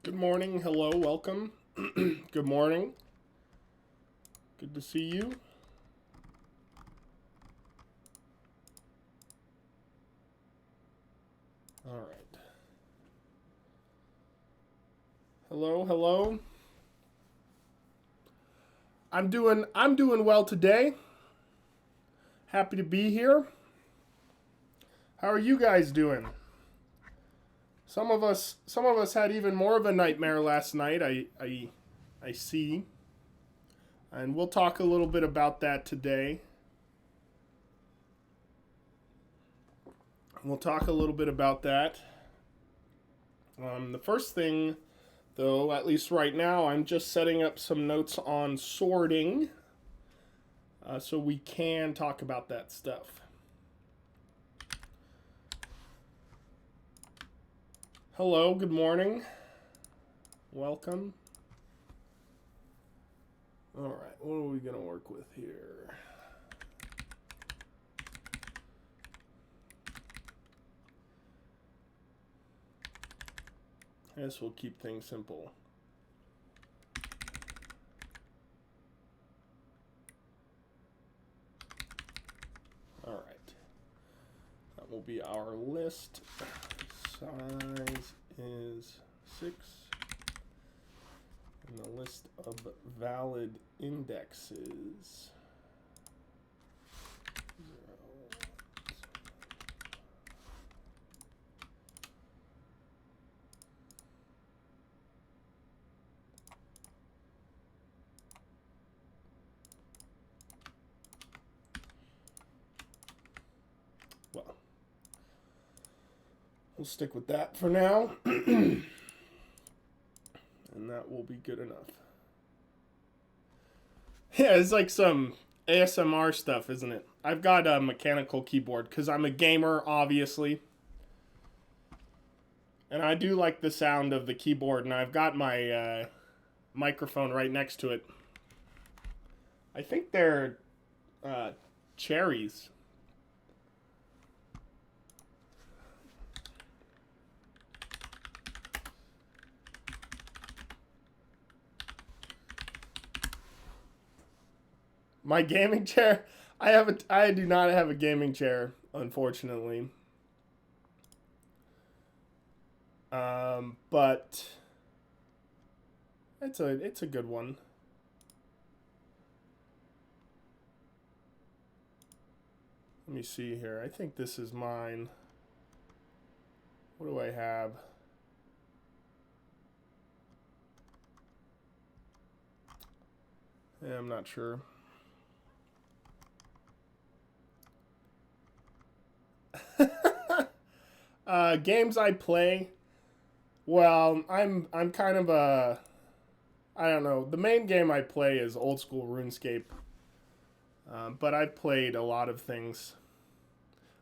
Good morning. Hello. Welcome. Good morning. Good to see you. All right. Hello. Hello. I'm doing well today. Happy to be here. How are you guys doing? Some of us had even more of a nightmare last night. I see. And we'll talk a little bit about that today. We'll talk a little bit about that. The first thing, though, at least right now, I'm just setting up some notes on sorting so we can talk about that stuff. Hello, good morning. Welcome. All right, what are we going to work with here? I guess we'll keep things simple. All right. That will be our list. Size is 6. And the list of valid indexes. Well, we'll stick with that for now. And that will be good enough. Yeah, it's like some ASMR stuff, isn't it? I've got a mechanical keyboard because I'm a gamer, obviously. And I do like the sound of the keyboard, and I've got my microphone right next to it. I think they're cherries. My gaming chair. I do not have a gaming chair, unfortunately. But it's a good one. Let me see here. I think this is mine. What do I have? Yeah, I'm not sure. Games I play. Well, I'm kind of a I don't know. The main game I play is old school RuneScape, but I've played a lot of things.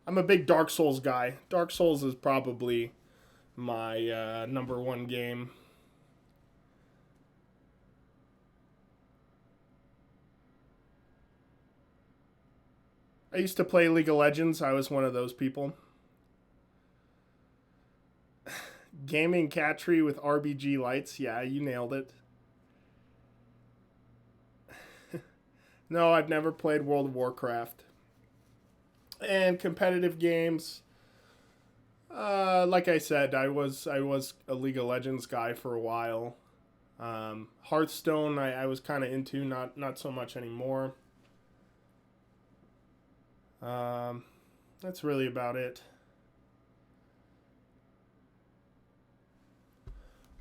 I'm a big Dark Souls guy. Dark Souls is probably my number one game. I used to play League of Legends. I was one of those people. Gaming cat tree with RBG lights. Yeah, you nailed it. No, I've never played World of Warcraft. And competitive games. Like I said, I was a League of Legends guy for a while. Hearthstone, I was kind of into, not so much anymore. That's really about it.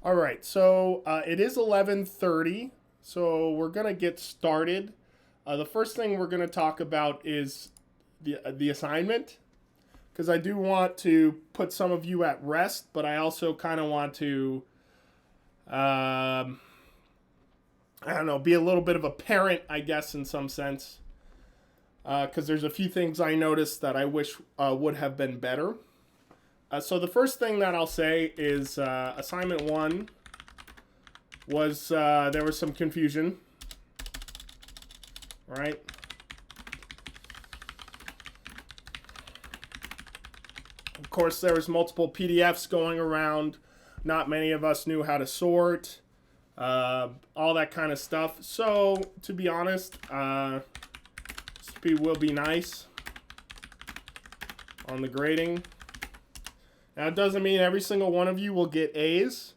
All right, so it is 11:30, so we're gonna get started. The first thing we're gonna talk about is the assignment, because I do want to put some of you at rest, but I also kind of want to, I don't know, be a little bit of a parent, I guess, in some sense, because there's a few things I noticed that I wish would have been better. So the first thing that I'll say is assignment 1 was there was some confusion, right? Of course, there was multiple PDFs going around Not many of us knew how to sort, all that kind of stuff. So, to be honest, will be nice on the grading. Now, it doesn't mean every single one of you will get A's.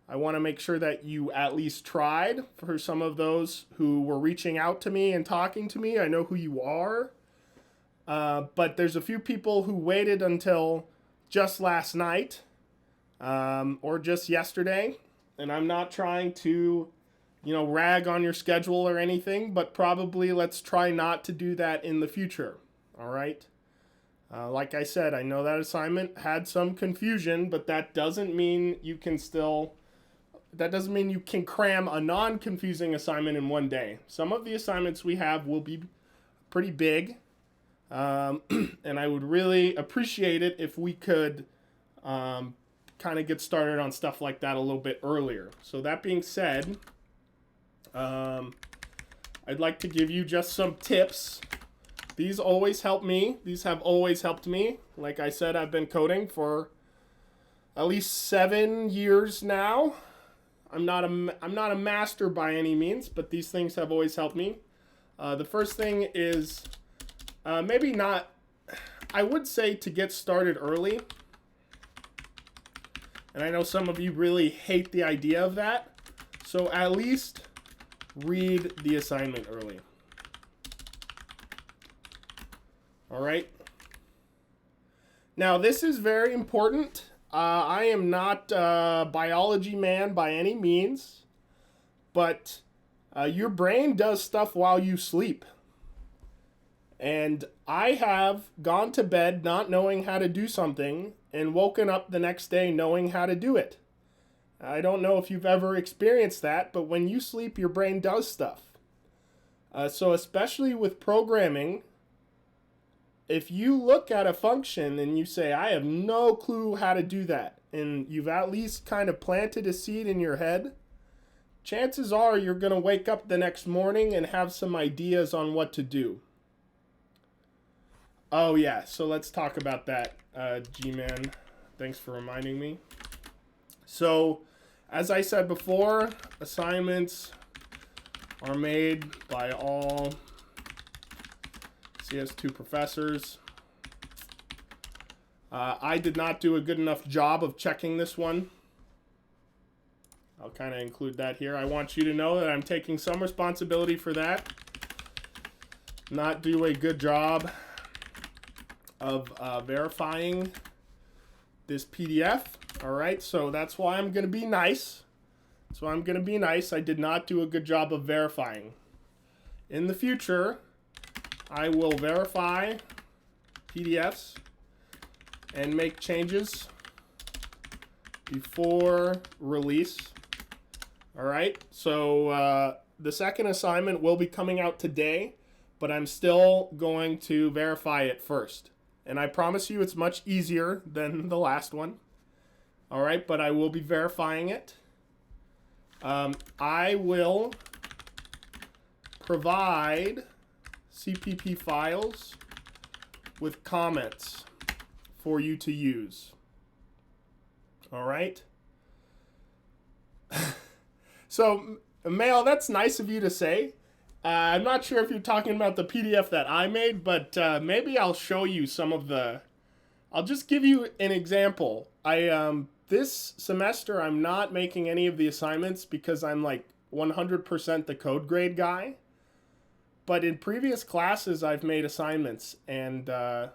I want to make sure that you at least tried. For some of those who were reaching out to me and talking to me, I know who you are. But there's a few people who waited until just last night or just yesterday. And I'm not trying to, rag on your schedule or anything, but probably let's try not to do that in the future. All right? Like I said, I know that assignment had some confusion, but that doesn't mean you can cram a non-confusing assignment in one day. Some of the assignments we have will be pretty big, and I would really appreciate it if we could kind of get started on stuff like that a little bit earlier. So that being said, I'd like to give you just some tips. These always help me. These have always helped me. Like I said, I've been coding for at least 7 years now. I'm not a master by any means, but these things have always helped me. The first thing is I would say to get started early. And I know some of you really hate the idea of that. So at least read the assignment early. All right. Now, this is very important. I am not a biology man by any means, but your brain does stuff while you sleep. And I have gone to bed not knowing how to do something and woken up the next day knowing how to do it. I don't know if you've ever experienced that, but when you sleep, your brain does stuff. So especially with programming, if you look at a function and you say, I have no clue how to do that, and you've at least kind of planted a seed in your head, chances are you're going to wake up the next morning and have some ideas on what to do. Oh yeah, so let's talk about that, G-Man. Thanks for reminding me. So, as I said before, assignments are made by all CS2 professors. I did not do a good enough job of checking this one. I'll kind of include that here. I want you to know that I'm taking some responsibility for that. Not do a good job of verifying this PDF. All right, so that's why I'm going to be nice. I did not do a good job of verifying. In the future, I will verify PDFs and make changes before release. All right, so the second assignment will be coming out today, but I'm still going to verify it first. And I promise you it's much easier than the last one. All right, but I will be verifying it. I will provide CPP files with comments for you to use. All right? So, Mail, that's nice of you to say. I'm not sure if you're talking about the PDF that I made, but maybe I'll show you some of the... I'll just give you an example. This semester, I'm not making any of the assignments because I'm like 100% the code grade guy. But in previous classes, I've made assignments, and I'm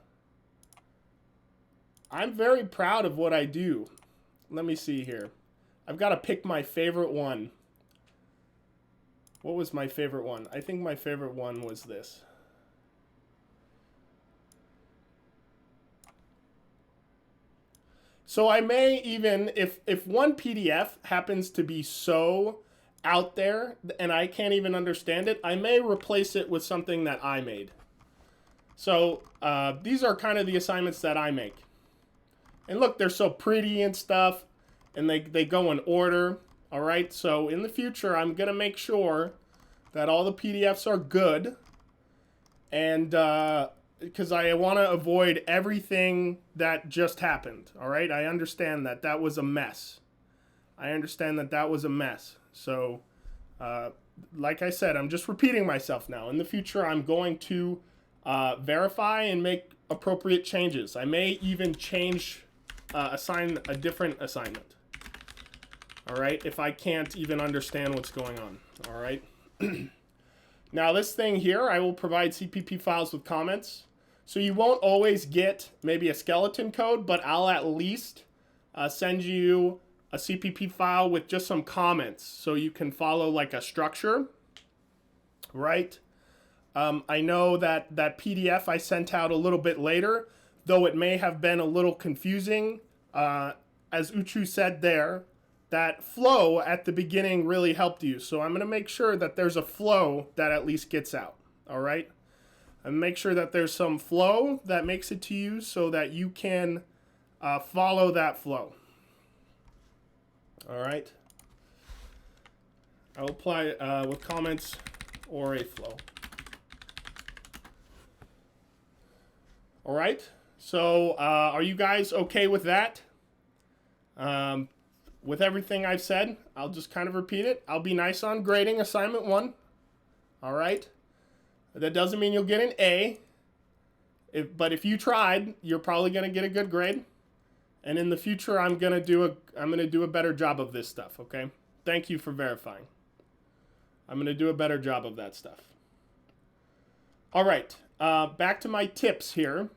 very proud of what I do. Let me see here. I've got to pick my favorite one. What was my favorite one? I think my favorite one was this. So I may even, if one PDF happens to be so out there and I can't even understand it, I may replace it with something that I made. So these are kind of the assignments that I make. And look, they're so pretty and stuff, and they go in order. All right, so in the future, I'm going to make sure that all the PDFs are good. And because I want to avoid everything that just happened. All right, I understand that that was a mess. I understand that that was a mess. So, like I said, I'm just repeating myself now. In the future, I'm going to verify and make appropriate changes. I may even assign a different assignment. All right, if I can't even understand what's going on. All right. Now this thing here, I will provide CPP files with comments. So you won't always get maybe a skeleton code, but I'll at least send you a CPP file with just some comments so you can follow like a structure, right? I know that PDF I sent out a little bit later, though it may have been a little confusing. As Uchu said there, that flow at the beginning really helped you. So I'm going to make sure that there's a flow that at least gets out, all right? And make sure that there's some flow that makes it to you so that you can follow that flow. All right. I'll apply with comments or a flow. All right. So are you guys okay with that? With everything I've said, I'll just kind of repeat it. I'll be nice on grading assignment 1. All right. That doesn't mean you'll get an A. But if you tried, you're probably going to get a good grade. And in the future, I'm going to do a better job of this stuff, okay? Thank you for verifying. I'm going to do a better job of that stuff. All right. Back to my tips here.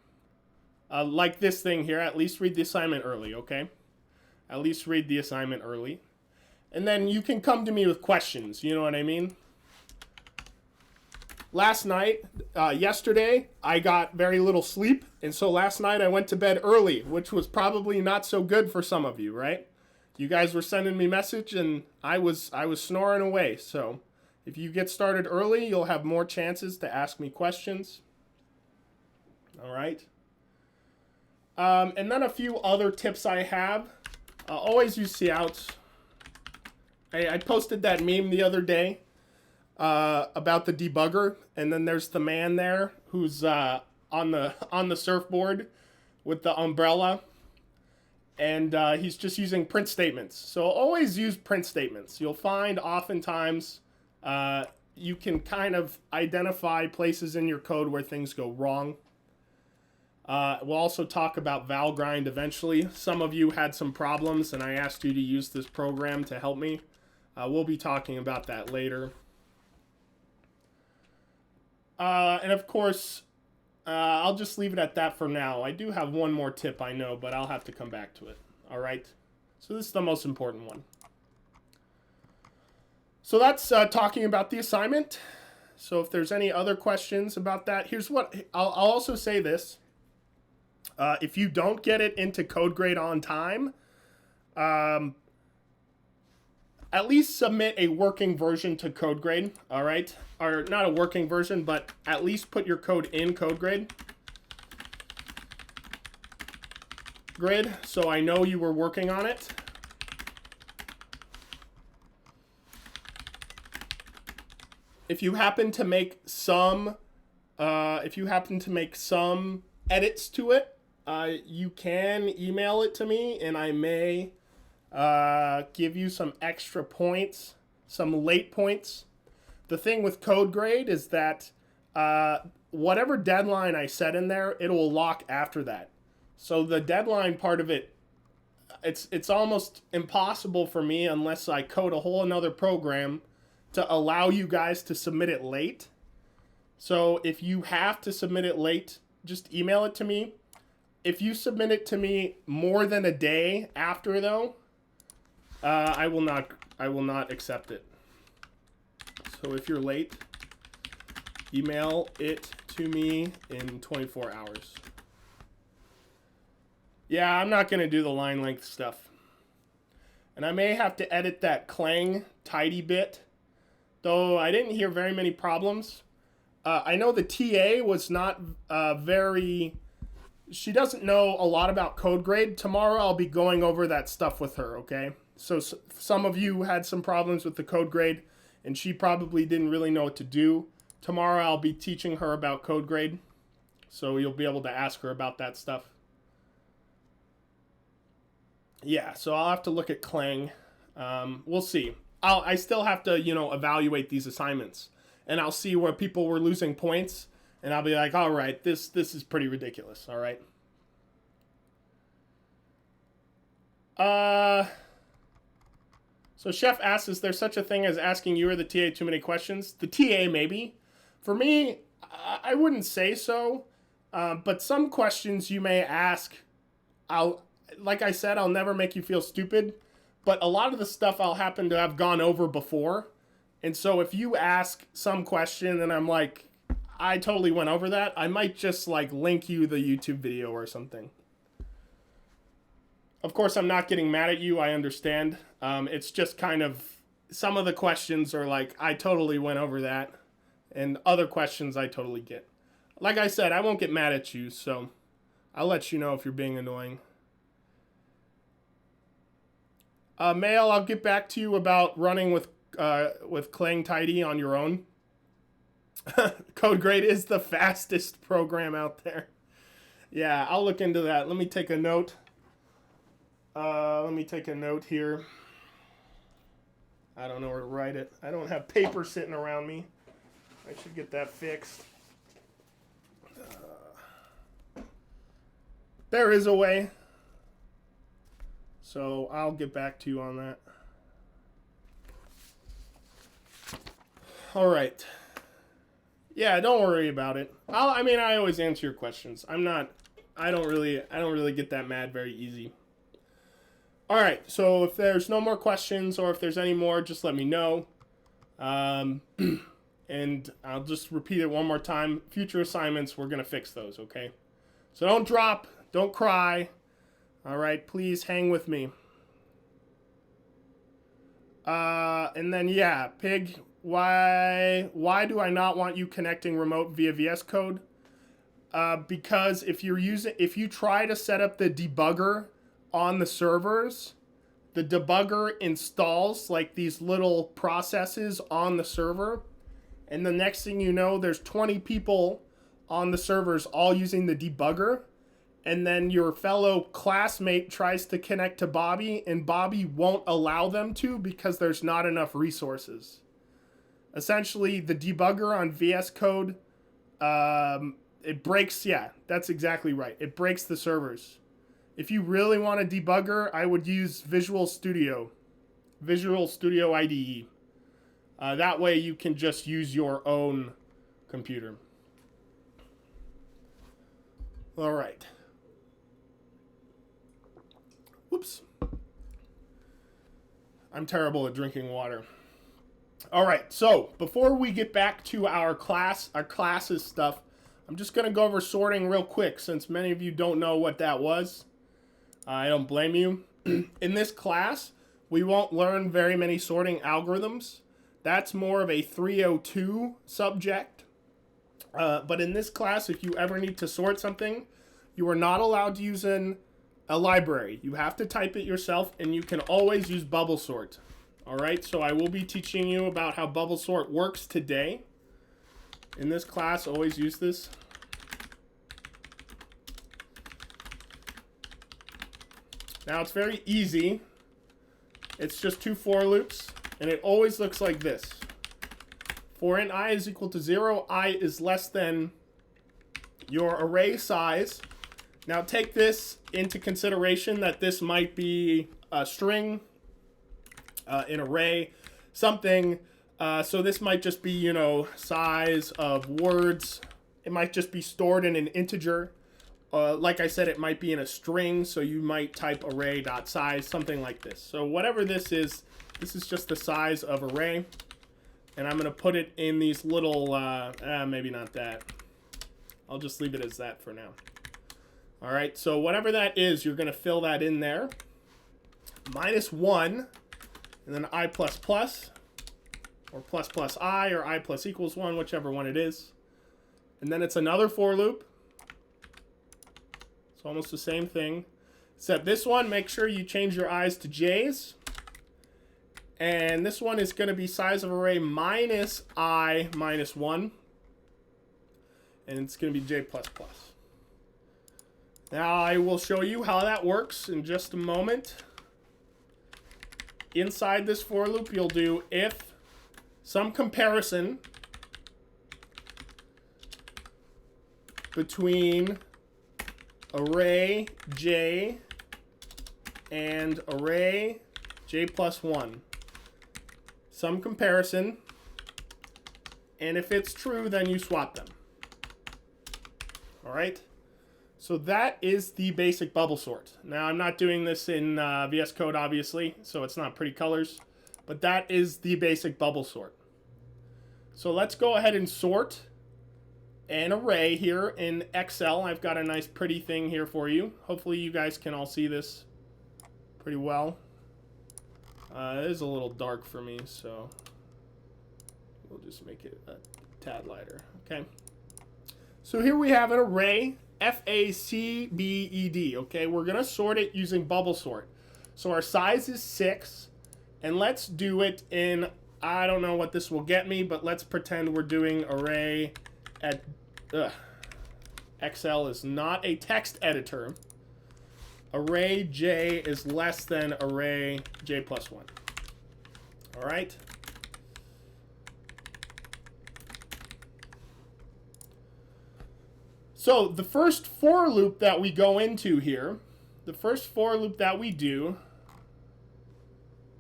Like this thing here, at least read the assignment early, okay? At least read the assignment early. And then you can come to me with questions, you know what I mean? Last night, yesterday, I got very little sleep. And so last night I went to bed early, which was probably not so good for some of you, right? You guys were sending me message and I was snoring away. So if you get started early, you'll have more chances to ask me questions. All right. And then a few other tips I have. Always use Coutts. I posted that meme the other day about the debugger, and then there's the man there who's on the surfboard with the umbrella, and he's just using print statements. So always use print statements. You'll find oftentimes you can kind of identify places in your code where things go wrong. We'll also talk about Valgrind eventually. Some of you had some problems, and I asked you to use this program to help me. We'll be talking about that later. And of course, I'll just leave it at that for now. I do have one more tip, I know, but I'll have to come back to it. All right? So this is the most important one. So that's talking about the assignment. So if there's any other questions about that, here's what I'll also say this. If you don't get it into code grade on time, at least submit a working version to code grade, all right? Or not a working version, but at least put your code in code grade. Grid, so I know you were working on it. If you happen to make some, edits to it, you can email it to me, and I may give you some extra points, some late points. The thing with code grade is that whatever deadline I set in there, it will lock after that. So the deadline part of it, it's almost impossible for me unless I code a whole another program to allow you guys to submit it late. So if you have to submit it late, just email it to me. If you submit it to me more than a day after, though, I will not accept it. So if you're late, email it to me in 24 hours. Yeah, I'm not going to do the line length stuff. And I may have to edit that clang tidy bit, though I didn't hear very many problems. I know the TA was not she doesn't know a lot about code grade. Tomorrow I'll be going over that stuff with her, okay? So some of you had some problems with the code grade, and she probably didn't really know what to do. Tomorrow I'll be teaching her about code grade, so you'll be able to ask her about that stuff. Yeah, so I'll have to look at clang. We'll see. I still have to, evaluate these assignments, and I'll see where people were losing points, and I'll be like, all right, this is pretty ridiculous. All right. So Chef asks, is there such a thing as asking you or the TA too many questions? The TA maybe. For me, I wouldn't say so. But some questions you may ask, like I said, I'll never make you feel stupid. But a lot of the stuff I'll happen to have gone over before. And so if you ask some question and I'm like, I totally went over that, I might just like link you the YouTube video or something. Of course, I'm not getting mad at you. I understand. It's just kind of, some of the questions are like, I totally went over that. And other questions I totally get. Like I said, I won't get mad at you, so I'll let you know if you're being annoying. Mail, I'll get back to you about running with Clang Tidy on your own. Code Grade is the fastest program out there. Yeah, I'll look into that. Let me take a note. Here. I don't know where to write it. I don't have paper sitting around me. I should get that fixed. There is a way. So I'll get back to you on that. All right. Yeah, don't worry about it. I always answer your questions. I don't really get that mad very easy. All right. So if there's no more questions or if there's any more, just let me know. And I'll just repeat it one more time. Future assignments, we're going to fix those, okay? So don't drop. Don't cry. All right, please hang with me. And then, yeah, Pig, why do I not want you connecting remote via VS Code? Because if you try to set up the debugger on the servers, the debugger installs like these little processes on the server. And the next thing you know, there's 20 people on the servers all using the debugger. And then your fellow classmate tries to connect to Bobby, and Bobby won't allow them to because there's not enough resources. Essentially, the debugger on VS Code, it breaks, yeah, that's exactly right. It breaks the servers. If you really want a debugger, I would use Visual Studio IDE. That way you can just use your own computer. All right. Whoops. I'm terrible at drinking water. All right, so before we get back to our classes stuff, I'm just going to go over sorting real quick since many of you don't know what that was. I don't blame you. In this class, we won't learn very many sorting algorithms. That's more of a 302 subject. But in this class, if you ever need to sort something, you are not allowed to use a library. You have to type it yourself, and you can always use bubble sort. All right, so I will be teaching you about how bubble sort works today. In this class, always use this. Now it's very easy. It's just 2 for loops, and it always looks like this. For n I is equal to 0, I is less than your array size. Now take this into consideration that this might be a string, an array, something. So this might just be, size of words. It might just be stored in an integer. Like I said, it might be in a string, so you might type array.size, something like this. So whatever this is just the size of array. And I'm going to put it in these little, maybe not that. I'll just leave it as that for now. All right, so whatever that is, you're going to fill that in there. -1, and then I++, or plus I, or I plus equals 1, whichever one it is. And then it's another for loop. It's almost the same thing. Except this one, make sure you change your I's to J's. And this one is going to be size of array minus I minus 1. And it's going to be J++. Now I will show you how that works in just a moment. inside this for loop, you'll do if some comparison between array j and array j plus 1. Some comparison, and if it's true, then you swap them. All right? So that is the basic bubble sort. Now, I'm not doing this in VS Code, obviously, so it's not pretty colors, but that is the basic bubble sort. So let's go ahead and sort an array here in Excel. I've got a nice pretty thing here for you. Hopefully you guys can all see this pretty well. It is a little dark for me, so we'll just make it a tad lighter. Okay. So here we have an array, FACBED. Okay, we're gonna sort it using bubble sort. So our size is 6, and let's do it in, I don't know what this will get me, but let's pretend we're doing array at, Excel is not a text editor. Array j is less than array j plus 1. All right. So the first for loop that we go into here, the first for loop that we do,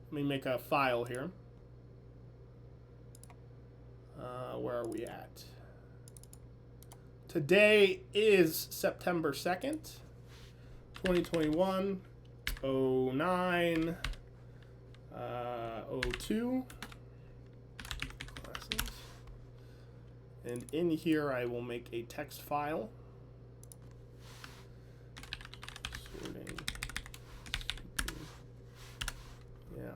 let me make a file here. Where are we at? Today is September 2nd, 2021, 09, 02. Classes. And in here, I will make a text file. Sorting. Yeah.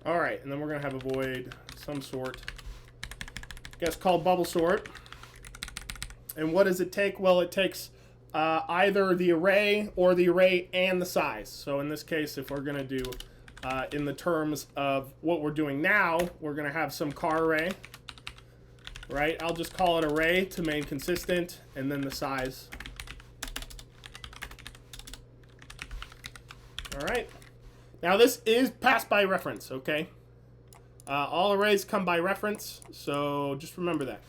All right, and then we're gonna have a void some sort. I guess called bubble sort. And what does it take? Well, it takes either the array or the array and the size. So in this case, if we're gonna do in the terms of what we're doing now, we're gonna have some car array, right? I'll just call it array to remain consistent, and then the size. All right. Now this is passed by reference, okay? All arrays come by reference, so just remember that.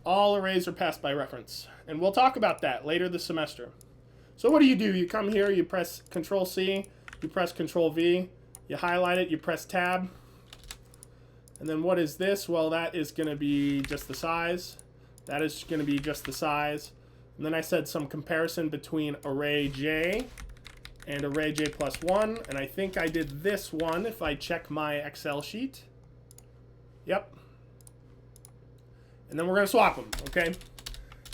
All arrays are passed by reference, and we'll talk about that later this semester. So what do? You come here, you press Control-C, you press Control-V, you highlight it, you press Tab, and then what is this? Well, that is going to be just the size. That is going to be just the size. And then I said some comparison between array j and array j plus 1. And I think I did this one if I check my Excel sheet. Yep. And then we're going to swap them, okay?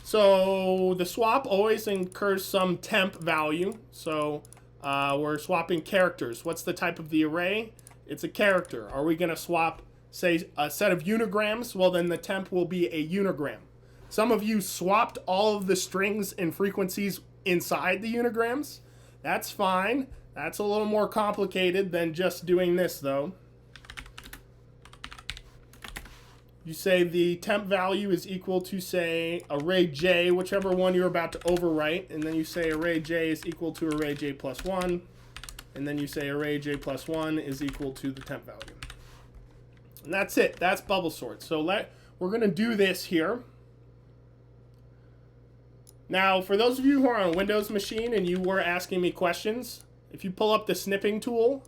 So the swap always incurs some temp value. So we're swapping characters. What's the type of the array? It's a character. Are we going to swap, say, a set of unigrams? Well, then the temp will be a unigram. Some of you swapped all of the strings and frequencies inside the unigrams. That's fine. That's a little more complicated than just doing this, though. You say the temp value is equal to, say, array j, whichever one you're about to overwrite, and then you say array j is equal to array j plus 1, and then you say array j plus 1 is equal to the temp value. And that's it. That's bubble sort. So we're going to do this here. Now, for those of you who are on a Windows machine and you were asking me questions, if you pull up the snipping tool,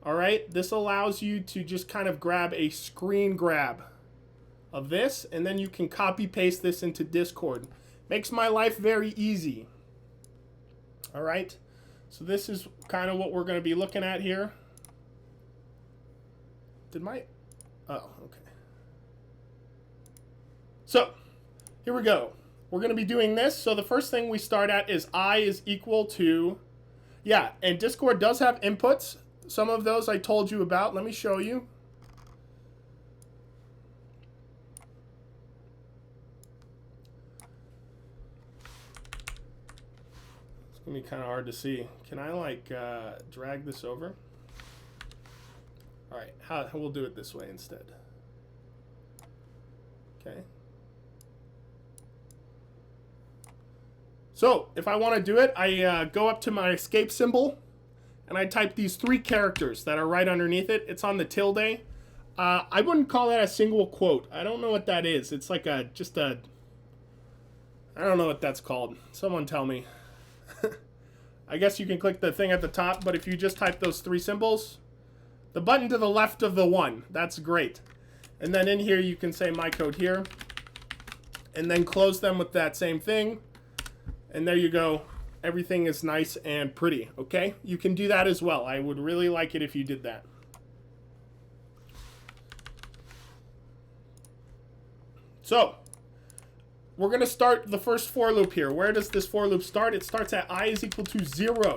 all right, this allows you to just kind of grab a screen grab of this, and then you can copy paste this into Discord. Makes my life very easy. All right, so this is kind of what we're going to be looking at here. Oh, okay. So, here we go. We're going to be doing this. So the first thing we start at is I is equal to, yeah, and Discord does have inputs. Some of those I told you about. Let me show you. gonna be kind of hard to see. Can I like drag this over? All right, we'll do it this way instead. Okay. So if I want to do it, I go up to my escape symbol, and I type these 3 characters that are right underneath it. It's on the tilde. I wouldn't call that a single quote. I don't know what that is. It's like I don't know what that's called. Someone tell me. I guess you can click the thing at the top, but if you just type those 3 symbols, the button to the left of the 1, that's great. And then in here, you can say my code here, and then close them with that same thing. And there you go. Everything is nice and pretty, okay? You can do that as well. I would really like it if you did that. So, we're going to start the first for loop here. Where does this for loop start? It starts at I is equal to 0.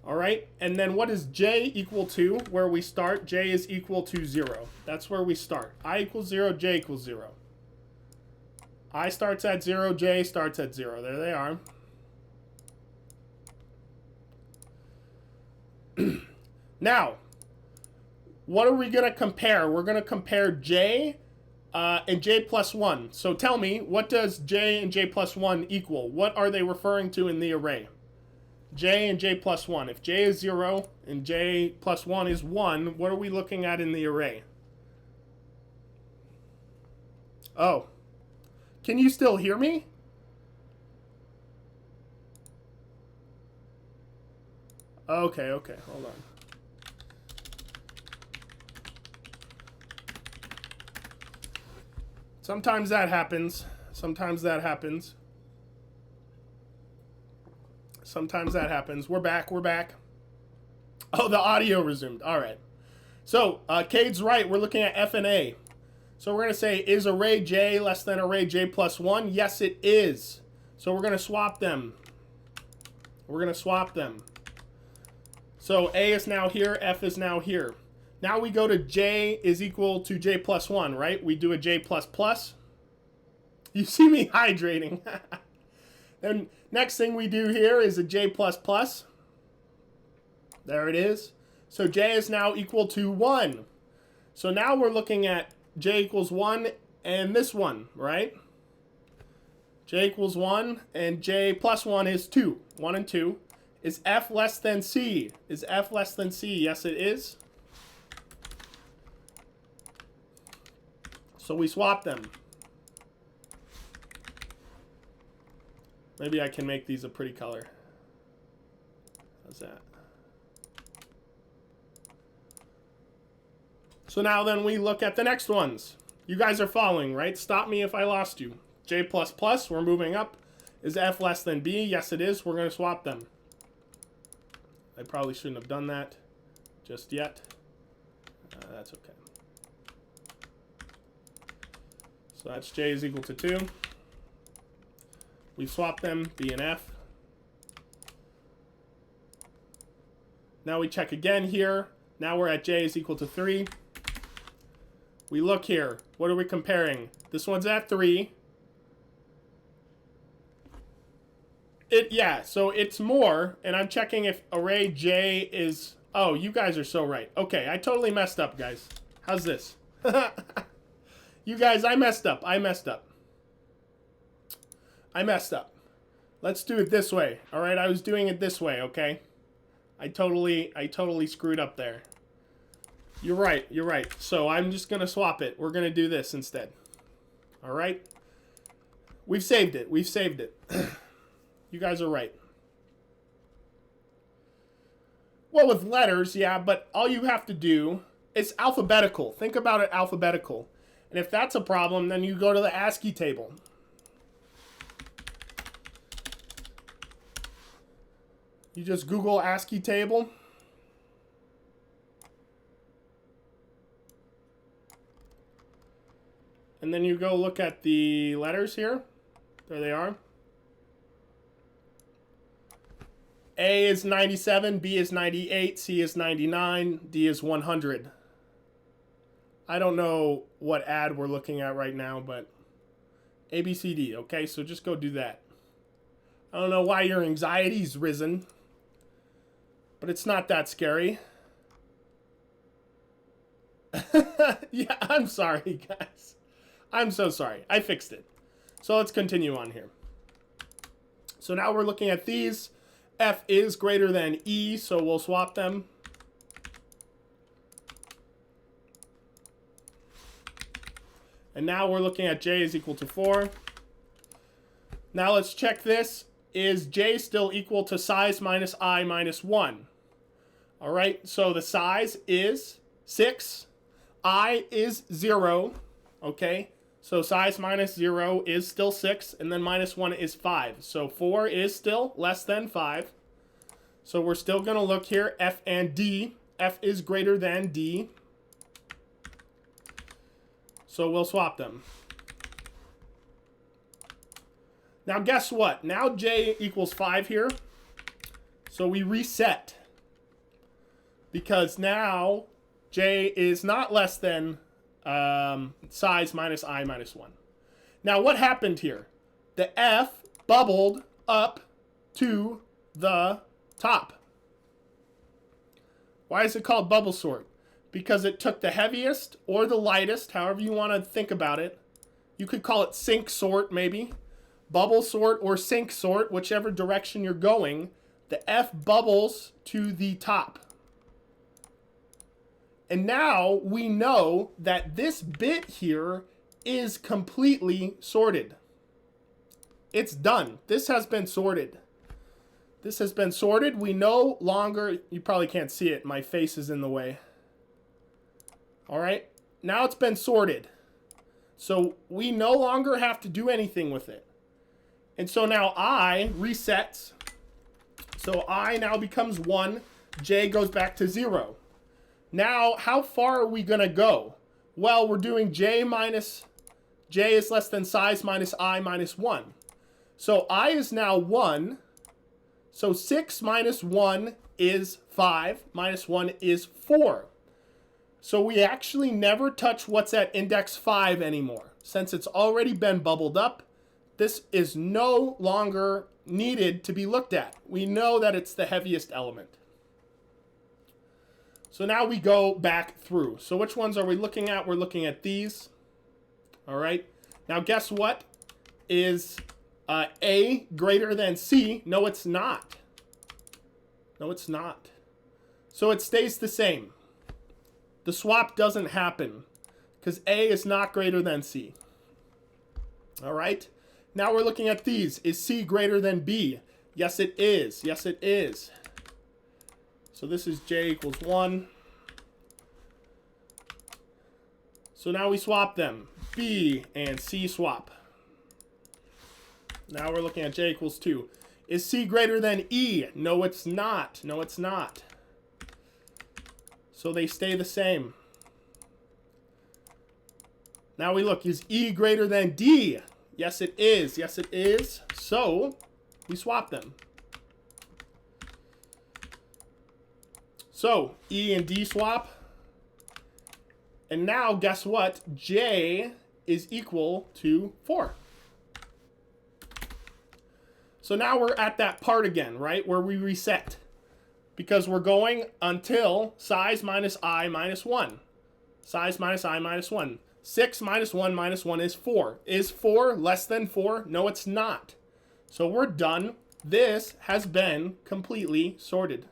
All right? And then what is j equal to? Where we start, j is equal to 0. That's where we start. I equals 0, j equals 0. I starts at 0, j starts at 0. There they are. Now, what are we going to compare? We're going to compare j and j plus 1. So tell me, what does j and j plus 1 equal? What are they referring to in the array? J and j plus 1. If j is 0 and j plus 1 is 1, what are we looking at in the array? Oh. Can you still hear me? Okay, hold on. Sometimes that happens. Sometimes that happens. We're back. Oh, the audio resumed. All right. So, Cade's right. We're looking at F and A. So we're going to say, is array j less than array j plus 1? Yes, it is. So we're going to swap them. So A is now here, F is now here. Now we go to j is equal to j plus 1, right? We do a j plus plus. You see me hydrating. Then next thing we do here is a j plus plus. There it is. So j is now equal to 1. So now we're looking at j equals 1 and this one, right? J equals 1 and j plus 1 is 2. 1 and 2. Is f less than c? Is f less than c? Yes, it is. So we swap them. Maybe I can make these a pretty color. How's that? So now then we look at the next ones. You guys are following, right? Stop me if I lost you. J plus plus, we're moving up. Is f less than b? Yes, it is. We're going to swap them. I probably shouldn't have done that just yet. That's okay. So that's j is equal to 2. We swap them, b and f. Now we check again here. Now we're at j is equal to 3. We look here. What are we comparing? This one's at 3. Yeah, so it's more, and I'm checking if array j is... Oh, you guys are so right. Okay, I totally messed up, guys. How's this? You guys, I messed up. Let's do it this way. All right, I was doing it this way, okay? I totally screwed up there. You're right. So I'm just going to swap it. We're going to do this instead. All right? We've saved it. You guys are right. Well, with letters, yeah, but all you have to do is alphabetical. Think about it alphabetical. And if that's a problem, then you go to the ASCII table. You just Google ASCII table. And then you go look at the letters here. There they are. A is 97, B is 98, C is 99, D is 100. I don't know what ad we're looking at right now, but A, B, C, D. Okay, so just go do that. I don't know why your anxiety's risen, but it's not that scary. Yeah, I'm sorry, guys. I'm so sorry. I fixed it. So let's continue on here. So now we're looking at these. F is greater than E, so we'll swap them. And now we're looking at J is equal to 4. Now let's check this. Is J still equal to size minus I minus 1? All right, so the size is 6. I is 0. Okay, so size minus 0 is still 6, and then minus 1 is 5. So 4 is still less than 5. So we're still going to look here, F and D. F is greater than D. So we'll swap them. Now guess what? Now J equals 5 here. So we reset. Because now J is not less than size minus I minus 1. Now what happened here? The F bubbled up to the top. Why is it called bubble sort? Because it took the heaviest or the lightest, however you want to think about it. You could call it sink sort, maybe. Bubble sort or sink sort, whichever direction you're going. The F bubbles to the top. And now we know that this bit here is completely sorted. It's done. This has been sorted. This has been sorted. We no longer, you probably can't see it. My face is in the way. All right. Now it's been sorted. So we no longer have to do anything with it. And so now I resets. So I now becomes 1. J goes back to 0. Now, how far are we going to go? Well, we're doing J is less than size minus I minus 1. So I is now 1. So 6 minus 1 is 5. Minus 1 is 4. So we actually never touch what's at index 5 anymore. Since it's already been bubbled up, this is no longer needed to be looked at. We know that it's the heaviest element. So now we go back through. So which ones are we looking at? We're looking at these. All right. Now guess what? Is A greater than C? No, it's not. No, it's not. So it stays the same. The swap doesn't happen because A is not greater than C. All right. Now we're looking at these. Is C greater than B? Yes, it is. Yes, it is. So this is J equals 1. So now we swap them. B and C swap. Now we're looking at J equals 2. Is C greater than E? No, it's not. No, it's not. So they stay the same. Now we look. Is E greater than D? Yes, it is. Yes, it is. So we swap them. So E and D swap. And now guess what? J is equal to 4. So now we're at that part again, right? Where we reset. Because we're going until size minus I minus 1. Size minus I minus 1. 6 minus 1 minus 1 is 4. Is 4 less than 4? No, it's not. So we're done. This has been completely sorted.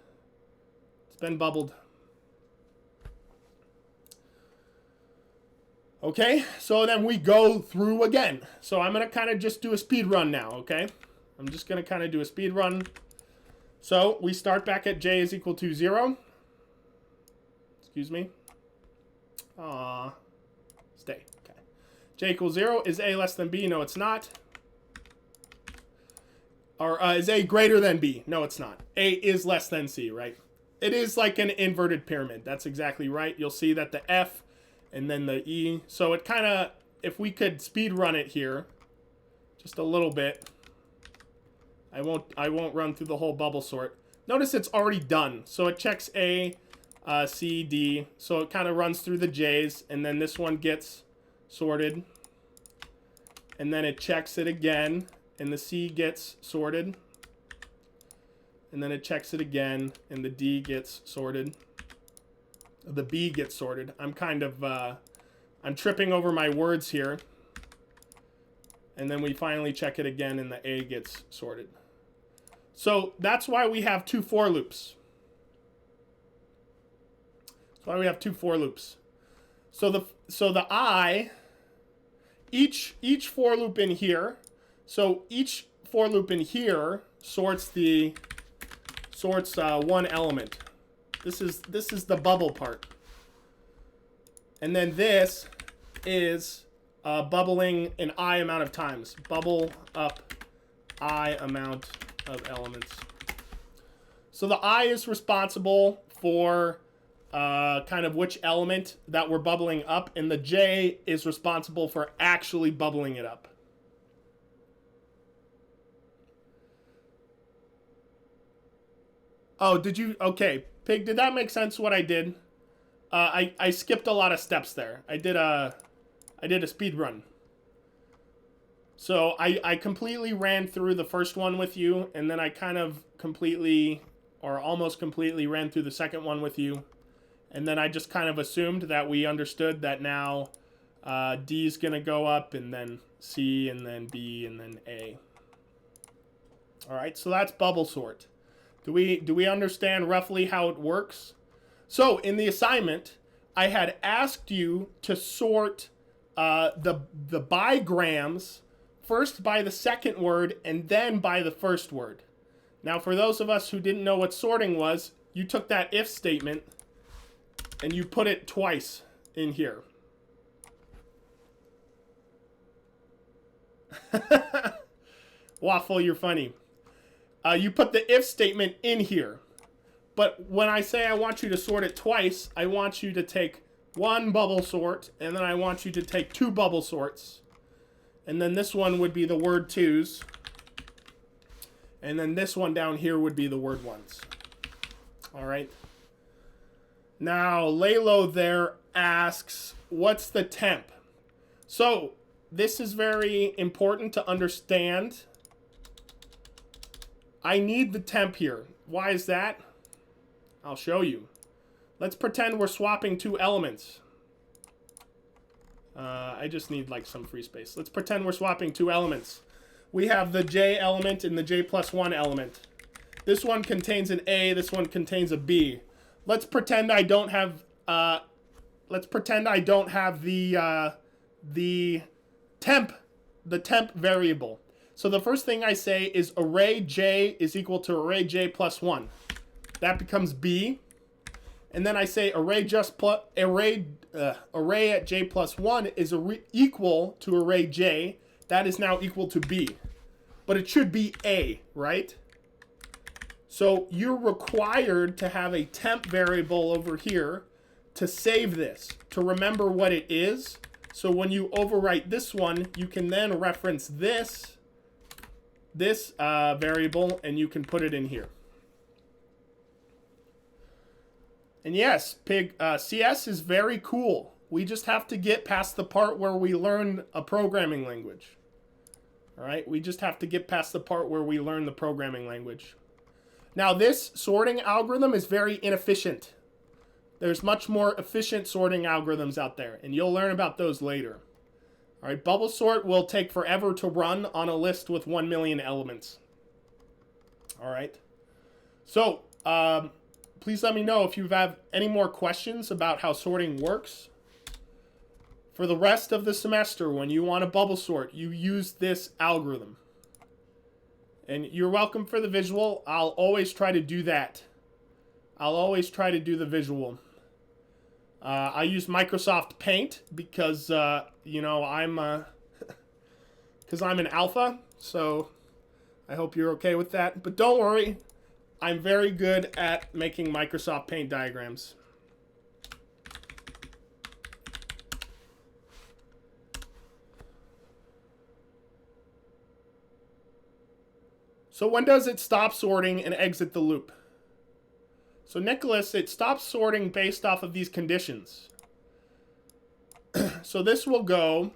It's been bubbled. Okay, so then we go through again. So I'm going to kind of just do a speed run now, okay? I'm just going to kind of do a speed run. So we start back at J is equal to 0. Excuse me. Stay. Okay. J equals 0. Is A less than B? No, it's not. Or is A greater than B? No, it's not. A is less than C, right? It is like an inverted pyramid. That's exactly right. You'll see that the F and then the E. So it kind of, if we could speed run it here, just a little bit. I won't run through the whole bubble sort. Notice it's already done. So it checks A, C, D. So it kind of runs through the J's, and then this one gets sorted. And then it checks it again, and the C gets sorted. and then it checks it again, and the D gets sorted. The B gets sorted. I'm kind of, I'm tripping over my words here. And then we finally check it again, and the A gets sorted. So that's why we have 2 for loops. That's why we have 2 for loops. So the I, each for loop in here, so each for loop in here sorts one element. This is the bubble part. And then this is bubbling an I amount of times. Bubble up I amount of elements. So the I is responsible for kind of which element that we're bubbling up, and the J is responsible for actually bubbling it up. Oh, did you? Okay, Pig, did that make sense what I did? I skipped a lot of steps there. I did a speed run. So I completely ran through the first one with you, and then I kind of completely, or almost completely, ran through the second one with you. And then I just kind of assumed that we understood that now D is going to go up, and then C, and then B, and then A. All right, so that's bubble sort. Do we understand roughly how it works? So in the assignment, I had asked you to sort the bigrams first by the second word and then by the first word. Now, for those of us who didn't know what sorting was, you took that if statement and you put it twice in here. Waffle, you're funny. You put the if statement in here. But when I say I want you to sort it twice, I want you to take 1 bubble sort, and then I want you to take 2 bubble sorts. And then this one would be the word twos. And then this one down here would be the word ones. All right. Now, Laylo there asks, what's the temp? So, this is very important to understand. I need the temp here. Why is that? I'll show you. Let's pretend we're swapping 2 elements. I just need like some free space. Let's pretend we're swapping 2 elements. We have the J element and the J plus 1 element. This one contains an A, this one contains a B. Let's pretend I don't have the temp variable. So the first thing I say is array J is equal to array J plus 1. That becomes B. And then I say array at J plus 1 is equal to array J. That is now equal to B. But it should be A, right? So you're required to have a temp variable over here to save this, to remember what it is. So when you overwrite this one, you can then reference this variable, and you can put it in here. And yes, Pig, CS is very cool. We just have to get past the part where we learn a programming language. All right, we just have to get past the part where we learn the programming language. Now, this sorting algorithm is very inefficient. There's much more efficient sorting algorithms out there, and you'll learn about those later. All right, bubble sort will take forever to run on a list with 1 million elements. All right. So, please let me know if you have any more questions about how sorting works. For the rest of the semester, when you want to bubble sort, you use this algorithm. And you're welcome for the visual. I'll always try to do that. I'll always try to do the visual. I use Microsoft Paint because, you know, I'm an alpha, so I hope you're okay with that. But don't worry, I'm very good at making Microsoft Paint diagrams. So when does it stop sorting and exit the loop? So Nicholas, it stops sorting based off of these conditions. So this will go,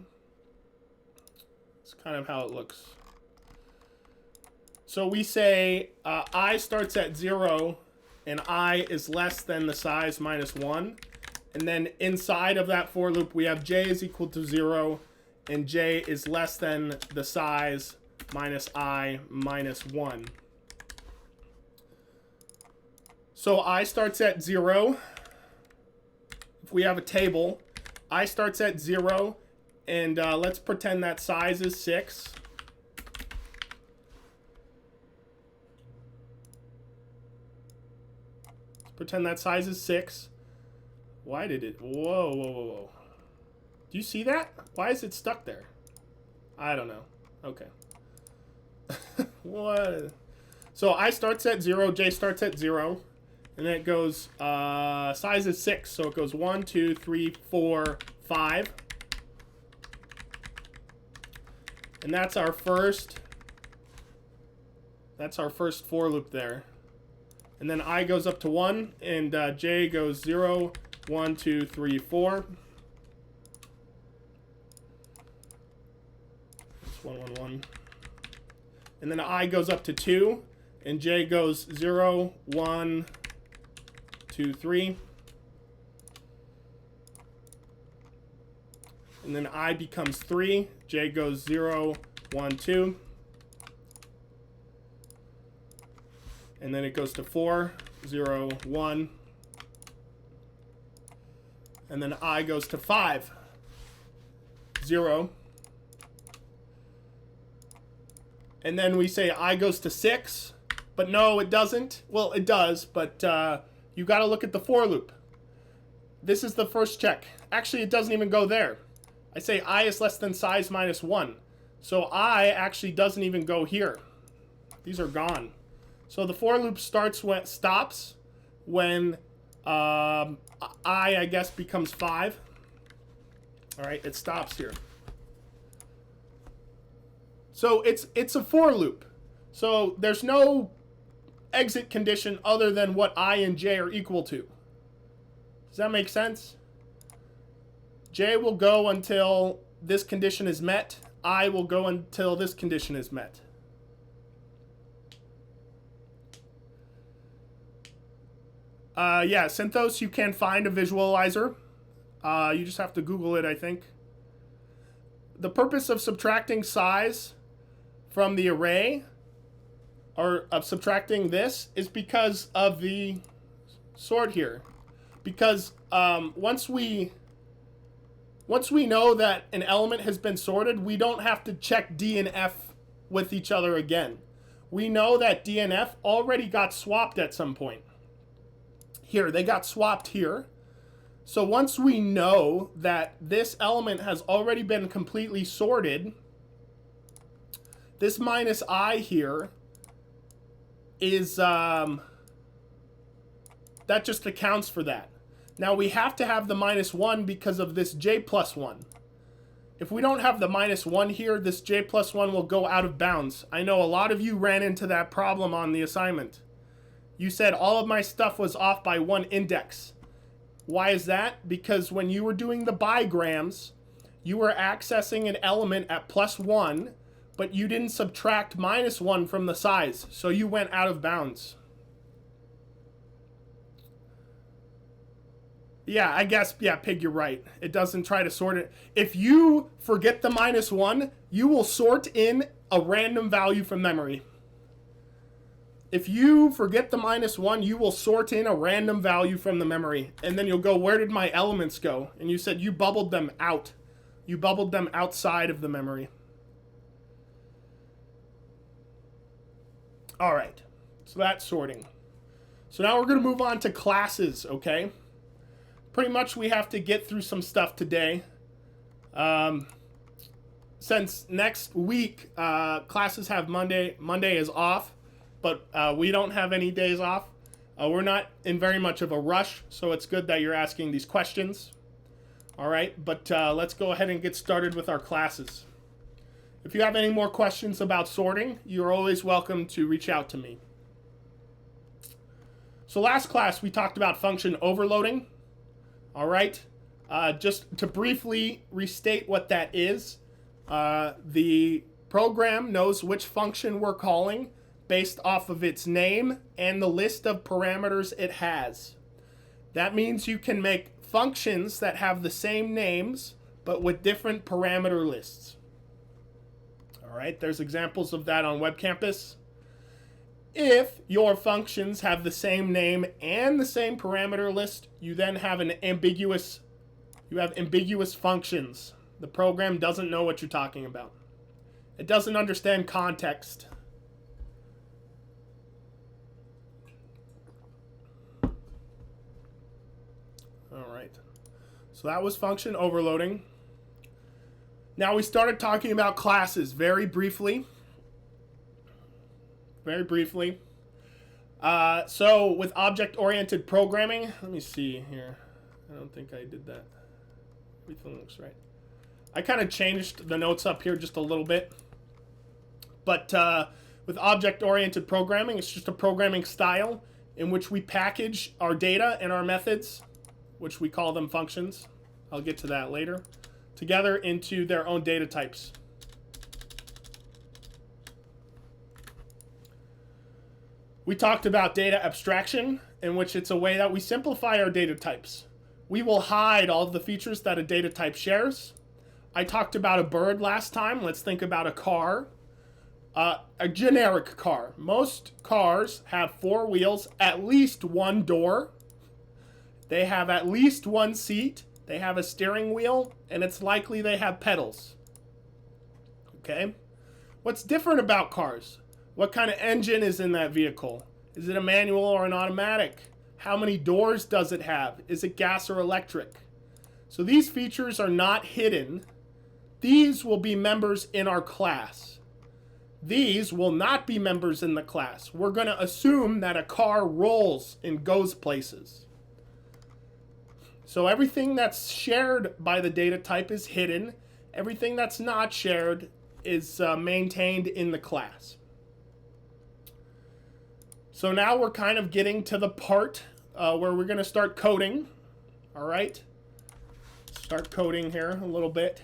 it's kind of how it looks. So we say I starts at 0 and I is less than the size minus 1. And then inside of that for loop, we have j is equal to 0 and j is less than the size minus I minus 1. So I starts at 0. If we have a table, I starts at 0. And let's pretend that size is 6. Let's pretend that size is 6. Why did it? Whoa, whoa, whoa, whoa. Do you see that? Why is it stuck there? I don't know. Okay. What? So I starts at 0, j starts at 0. And then it goes, size is 6. So it goes 1, 2, 3, 4, 5. And that's our first for loop there. And then I goes up to 1, and j goes 0, 1, 2, 3, 4. That's 1, 1, 1. And then I goes up to 2, and j goes 0, 1, 2, 3. And then I becomes 3. J goes 0, 1, 2. And then it goes to 4, 0, 1. And then I goes to 5, 0. And then we say I goes to 6. But no, it doesn't. Well, it does, but you got to look at the for loop. This is the first check. Actually, it doesn't even go there. I say I is less than size minus 1. So I actually doesn't even go here. These are gone. So the for loop stops when I guess, becomes 5. All right, it stops here. So it's a for loop. So there's no exit condition other than what I and j are equal to. Does that make sense? J will go until this condition is met. I will go until this condition is met. Yeah, Synthos, you can find a visualizer. You just have to Google it, I think. The purpose of subtracting size from the array, or of subtracting this, is because of the sort here. Because once we know that an element has been sorted, we don't have to check D and F with each other again. We know that D and F already got swapped at some point. Here, they got swapped here. So once we know that this element has already been completely sorted, this minus I here is, that just accounts for that. Now we have to have the minus 1 because of this j plus 1. If we don't have the minus 1 here, this j plus 1 will go out of bounds. I know a lot of you ran into that problem on the assignment. You said all of my stuff was off by 1 index. Why is that? Because when you were doing the bigrams, you were accessing an element at +1, but you didn't subtract -1 from the size, so you went out of bounds. Yeah, I guess, yeah, Pig, you're right. It doesn't try to sort it. If you forget the -1, you will sort in a random value from memory. If you forget the -1, you will sort in a random value from the memory. And then you'll go, where did my elements go? And you said you bubbled them out. You bubbled them outside of the memory. All right, so that's sorting. So now we're going to move on to classes, okay? Pretty much we have to get through some stuff today. Since next week, classes have Monday is off. But we don't have any days off. We're not in very much of a rush, so it's good that you're asking these questions. All right, but let's go ahead and get started with our classes. If you have any more questions about sorting, you're always welcome to reach out to me. So last class, we talked about function overloading. All right, just to briefly restate what that is, the program knows which function we're calling based off of its name and the list of parameters it has. That means you can make functions that have the same names but with different parameter lists. All right, there's examples of that on Web Campus. If your functions have the same name and the same parameter list, you then have ambiguous functions. The program doesn't know what you're talking about. It doesn't understand context. All right. So that was function overloading. Now we started talking about classes very briefly. So with object-oriented programming, let me see here. I don't think I did that. Everything looks right. I kind of changed the notes up here just a little bit. But with object-oriented programming, it's just a programming style in which we package our data and our methods, which we call them functions. I'll get to that later. Together into their own data types. We talked about data abstraction, in which it's a way that we simplify our data types. We will hide all of the features that a data type shares. I talked about a bird last time. Let's think about a car. A generic car. Most cars have 4 wheels, at least 1 door. They have at least 1 seat. They have a steering wheel, and it's likely they have pedals. Okay? What's different about cars? What kind of engine is in that vehicle? Is it a manual or an automatic? How many doors does it have? Is it gas or electric? So these features are not hidden. These will be members in our class. These will not be members in the class. We're going to assume that a car rolls and goes places. So everything that's shared by the data type is hidden. Everything that's not shared is maintained in the class. So now we're kind of getting to the part where we're going to start coding. All right. Start coding here a little bit.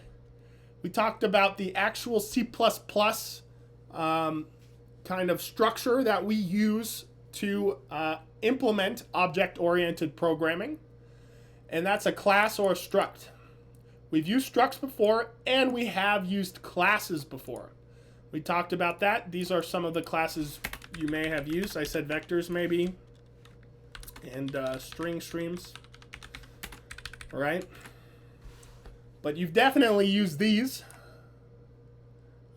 We talked about the actual C++ kind of structure that we use to implement object-oriented programming. And that's a class or a struct. We've used structs before, and we have used classes before. We talked about that. These are some of the classes you may have used. I said vectors maybe, and string streams. All right. But you've definitely used these.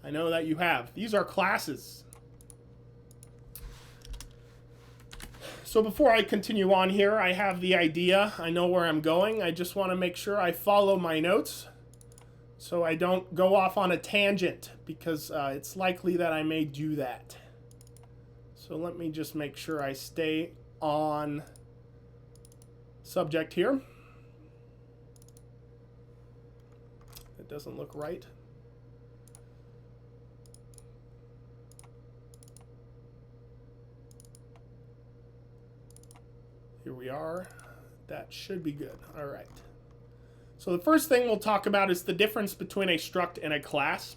I know that you have. These are classes. So before I continue on here, I have the idea. I know where I'm going. I just want to make sure I follow my notes so I don't go off on a tangent, because it's likely that I may do that. So let me just make sure I stay on subject here. It doesn't look right. Here we are. That should be good. All right. So the first thing we'll talk about is the difference between a struct and a class.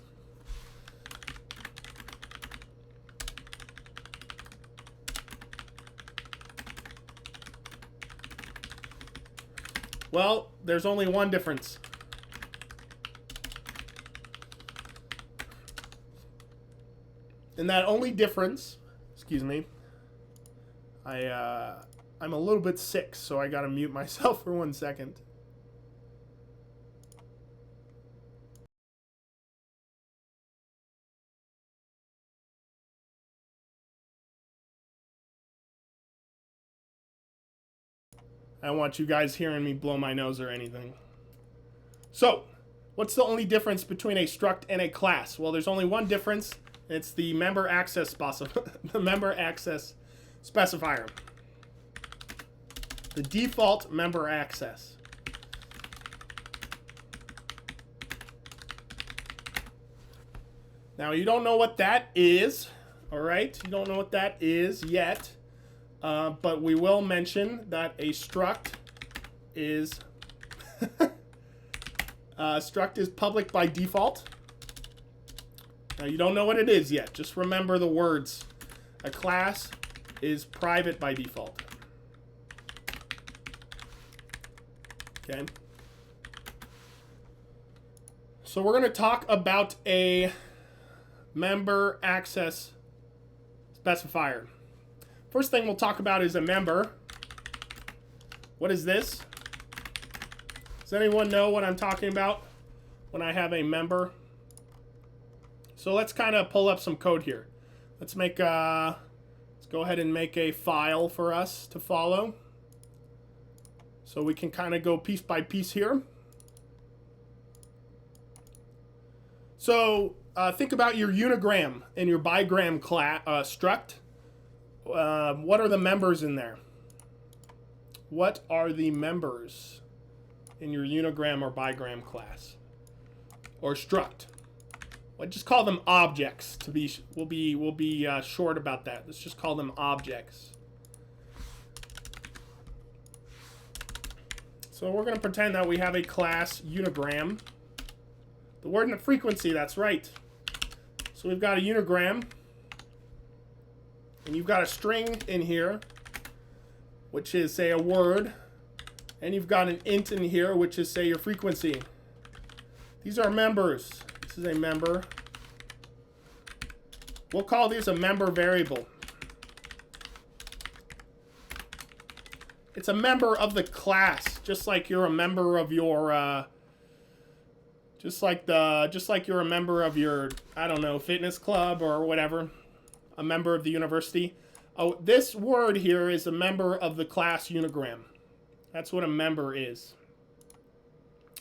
Well, there's only one difference. And that only difference, excuse me, I'm a little bit sick, so I gotta mute myself for 1 second. I don't want you guys hearing me blow my nose or anything. So, what's the only difference between a struct and a class? Well, there's only one difference. It's the member access the member access specifier. The default member access. Now, you don't know what that is, all right? You don't know what that is yet, but we will mention that a struct is struct is public by default. Now, you don't know what it is yet. Just remember the words. a class is private by default. Okay. So we're going to talk about a member access specifier. First thing we'll talk about is a member. What is this? Does anyone know what I'm talking about when I have a member? So let's kind of pull up some code here. Let's make let's go ahead and make a file for us to follow. So we can kind of go piece by piece here. So think about your unigram and your bigram struct. What are the members in there? What are the members in your unigram or bigram class or struct? Well, just call them objects. We'll be short about that. Let's just call them objects. So we're going to pretend that we have a class unigram. The word and the frequency, that's right. So we've got a unigram. And you've got a string in here, which is, say, a word. And you've got an int in here, which is, say, your frequency. These are members. This is a member. We'll call these a member variable. It's a member of the class, just like you're a member of your, just like you're a member of your, I don't know, fitness club or whatever, a member of the university. Oh, this word here is a member of the class unigram. That's what a member is.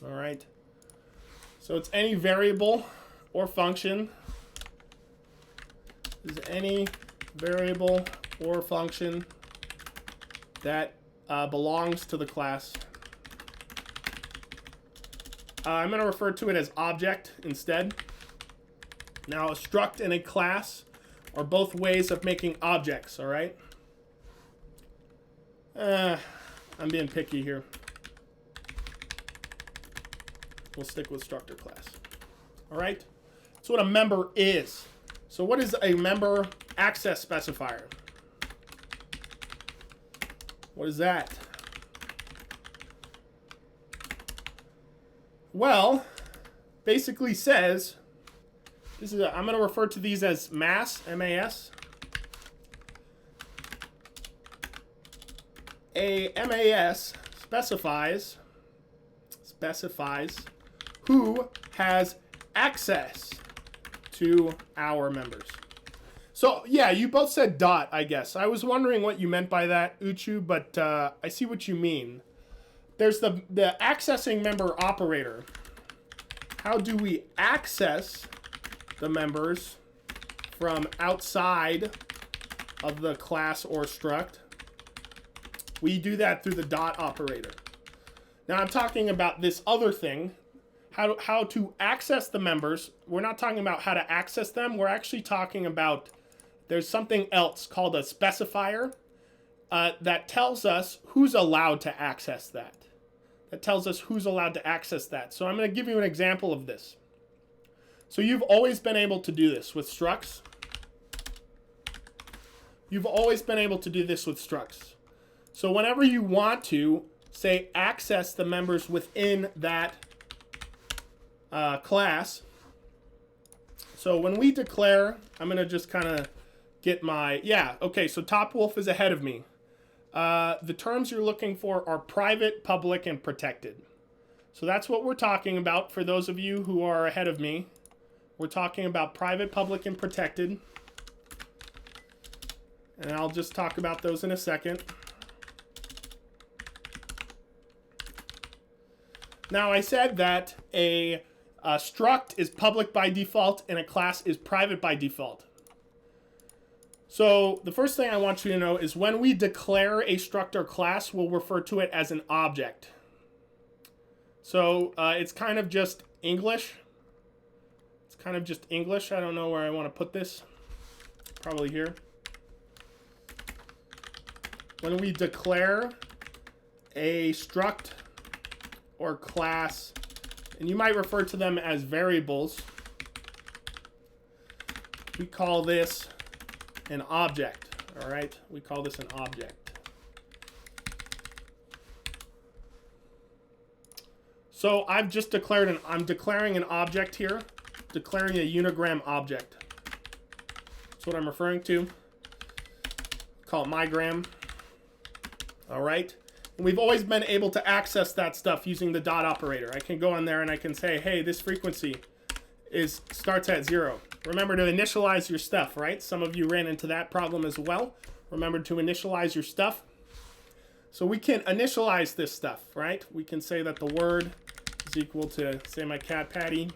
All right. So it's any variable or function. Is any variable or function that belongs to the class. I'm going to refer to it as object instead. Now, a struct and a class are both ways of making objects, all right? I'm being picky here. We'll stick with struct or class. All right? That's what a member is. So what is a member access specifier? What is that? Well, basically says, I'm going to refer to these as MAS, M-A-S. A MAS specifies who has access to our members. So, yeah, you both said dot, I guess. I was wondering what you meant by that, Uchu, but I see what you mean. There's the accessing member operator. How do we access the members from outside of the class or struct? We do that through the dot operator. Now, I'm talking about this other thing, how to access the members. We're not talking about how to access them. We're actually talking about there's something else called a specifier that tells us who's allowed to access that. That tells us who's allowed to access that. So I'm going to give you an example of this. So you've always been able to do this with structs. You've always been able to do this with structs. So whenever you want to, say, access the members within that class. So when we declare, I'm going to just kind of get my, okay, so Top Wolf is ahead of me. The terms you're looking for are private, public, and protected. So that's what we're talking about for those of you who are ahead of me. We're talking about private, public, and protected. And I'll just talk about those in a second. Now, I said that a struct is public by default and a class is private by default. So the first thing I want you to know is when we declare a struct or class, we'll refer to it as an object. So it's kind of just English. It's kind of just English. I don't know where I want to put this. Probably here. When we declare a struct or class, and you might refer to them as variables, we call this an object. All right, we call this an object. So I've just declared I'm declaring an object here, declaring a unigram object. That's what I'm referring to. Call it mygram. All right. And we've always been able to access that stuff using the dot operator. I can go in there and I can say, hey, this frequency starts at 0. Remember to initialize your stuff, right? Some of you ran into that problem as well. Remember to initialize your stuff. So we can initialize this stuff, right? We can say that the word is equal to, say, my cat Patty,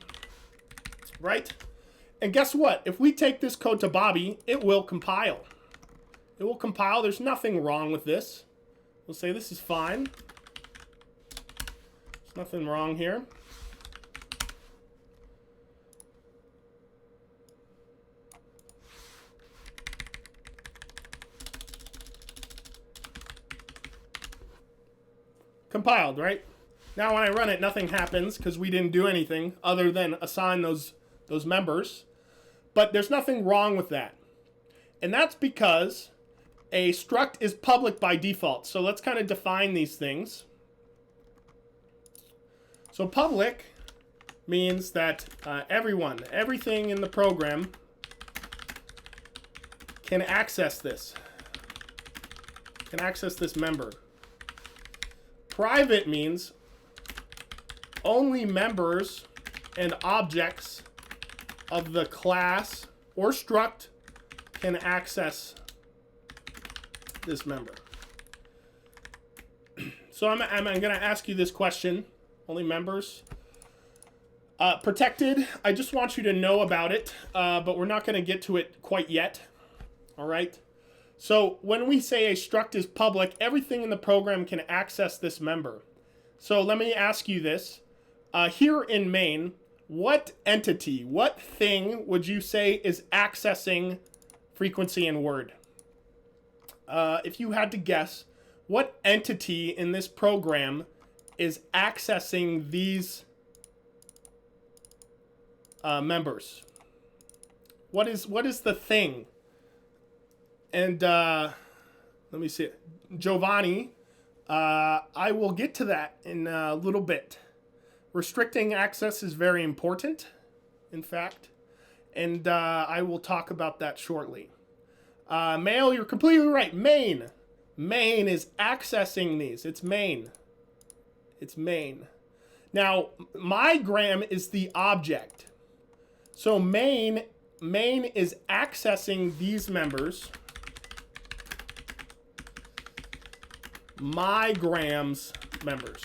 right? And guess what? If we take this code to Bobby, it will compile. It will compile. There's nothing wrong with this. We'll say this is fine. There's nothing wrong here. Compiled, right? Now when I run it, nothing happens because we didn't do anything other than assign those members. But there's nothing wrong with that. And that's because a struct is public by default. So let's kind of define these things. So public means that everything in the program can access this. Can access this member. Private means only members and objects of the class or struct can access this member. So I'm going to ask you this question. Only members. Protected, I just want you to know about it, but we're not going to get to it quite yet. All right? So when we say a struct is public, everything in the program can access this member. So let me ask you this. Here in main, what entity, what thing would you say is accessing frequency in word? If you had to guess, what entity in this program is accessing these members? What is the thing? And let me see. Giovanni, I will get to that in a little bit. Restricting access is very important, in fact. And I will talk about that shortly. Mail, you're completely right. Main. Main is accessing these. It's main. It's main. Now, mygram is the object. So main is accessing these members. Mygram's members.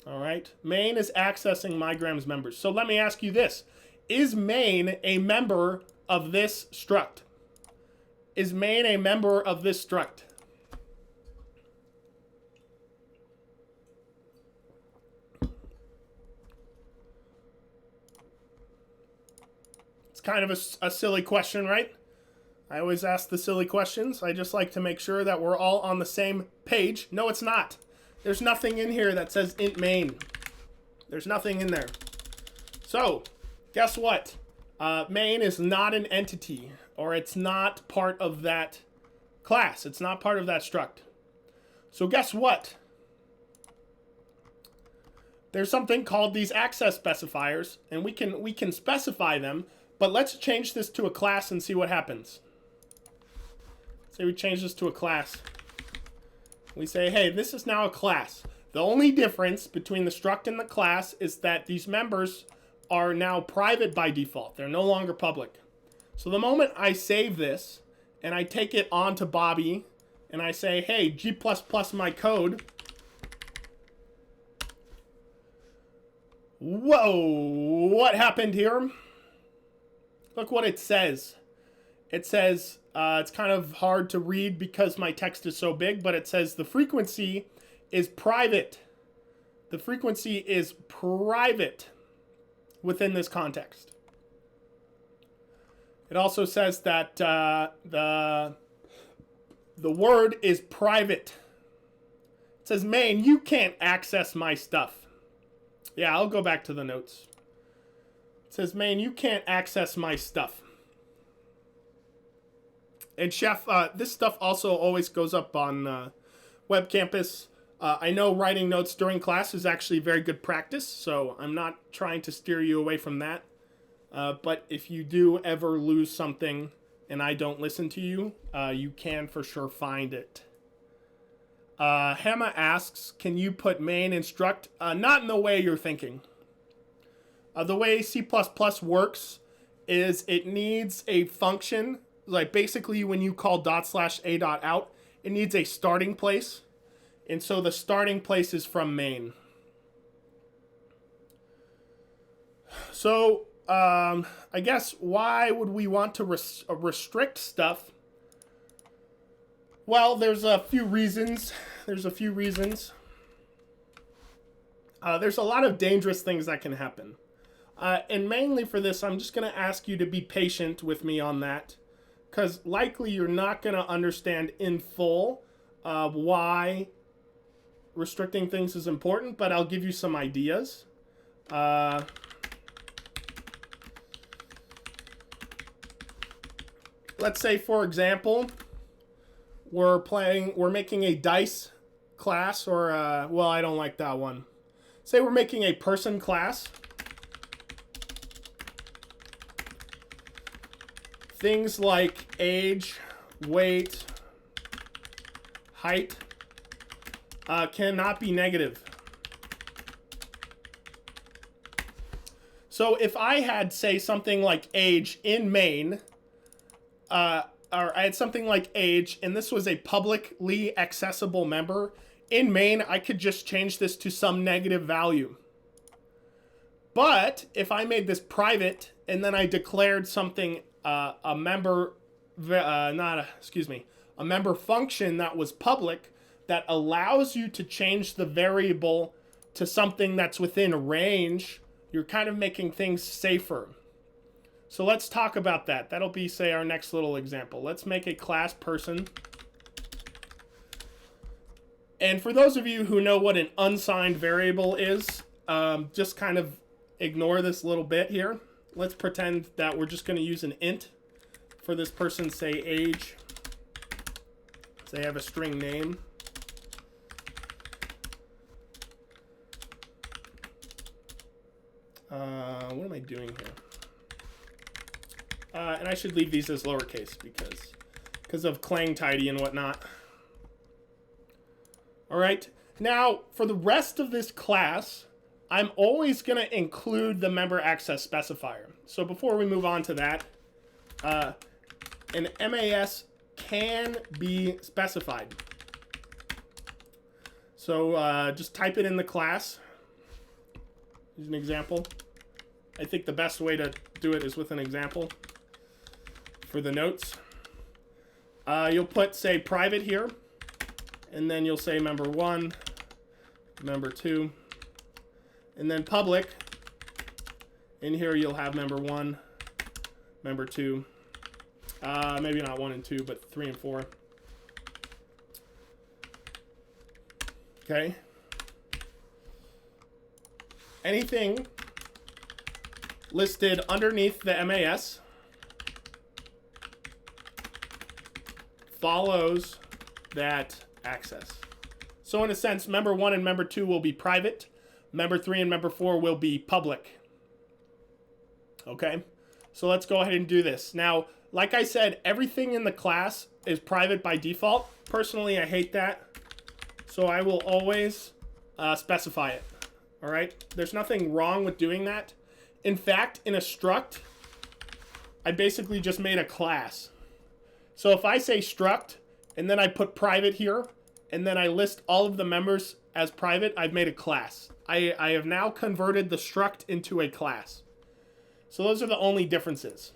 All right. Main is accessing mygram's members. So let me ask you this. Is main a member of this struct? Is main a member of this struct? It's kind of a silly question, right? I always ask the silly questions. I just like to make sure that we're all on the same page. No, it's not. There's nothing in here that says int main. There's nothing in there. So, guess what? Main is not an entity, or it's not part of that class. It's not part of that struct. So guess what? There's something called these access specifiers, and we can specify them, but let's change this to a class and see what happens. Say we change this to a class. We say, hey, this is now a class. The only difference between the struct and the class is that these members are now private by default. They're no longer public. So the moment I save this and I take it on to Bobby and I say, hey, G++ my code. Whoa, what happened here? Look what it says. It says, it's kind of hard to read because my text is so big, but it says the frequency is private. The frequency is private within this context. It also says that the word is private. It says, main, you can't access my stuff. Yeah, I'll go back to the notes. It says, main, you can't access my stuff. And Chef, this stuff also always goes up on Web Campus. I know writing notes during class is actually very good practice, so I'm not trying to steer you away from that. But if you do ever lose something and I don't listen to you, you can for sure find it. Hema asks, can you put main instruct? Not in the way you're thinking. The way C++ works is it needs a function, like basically when you call /a.out, it needs a starting place. And so the starting place is from main. So I guess why would we want to restrict stuff? Well, there's a few reasons. There's a lot of dangerous things that can happen. And mainly for this, I'm just going to ask you to be patient with me on that. Because likely you're not going to understand in full why restricting things is important, but I'll give you some ideas. Let's say, for example, we're making a dice class, or well, I don't like that one. Say we're making a person class. Things like age, weight, height cannot be negative. So if I had, say, something like age in main, or I had something like age, and this was a publicly accessible member, in main, I could just change this to some negative value. But if I made this private, and then I declared something, a member function that was public, that allows you to change the variable to something that's within range, you're kind of making things safer. So let's talk about that. That'll be, say, our next little example. Let's make a class person. And for those of you who know what an unsigned variable is, just kind of ignore this little bit here. Let's pretend that we're just going to use an int for this person, say age. Say I have a string name. What am I doing here? And I should leave these as lowercase because of clang tidy and whatnot. All right. Now, for the rest of this class, I'm always going to include the member access specifier. So before we move on to that, an MAS can be specified. So just type it in the class. Here's an example. I think the best way to do it is with an example for the notes. You'll put, say, private here, and then you'll say member 1, member 2, and then public. In here you'll have member 1, member 2, maybe not 1 and 2, but 3 and 4. Okay. Anything listed underneath the MAS follows that access. So in a sense, member 1 and member 2 will be private. Member 3 and member 4 will be public. Okay? So let's go ahead and do this. Now, like I said, everything in the class is private by default. Personally, I hate that. So I will always specify it. All right? There's nothing wrong with doing that. In fact, in a struct, I basically just made a class. So if I say struct, and then I put private here, and then I list all of the members as private, I've made a class. I have now converted the struct into a class. So those are the only differences.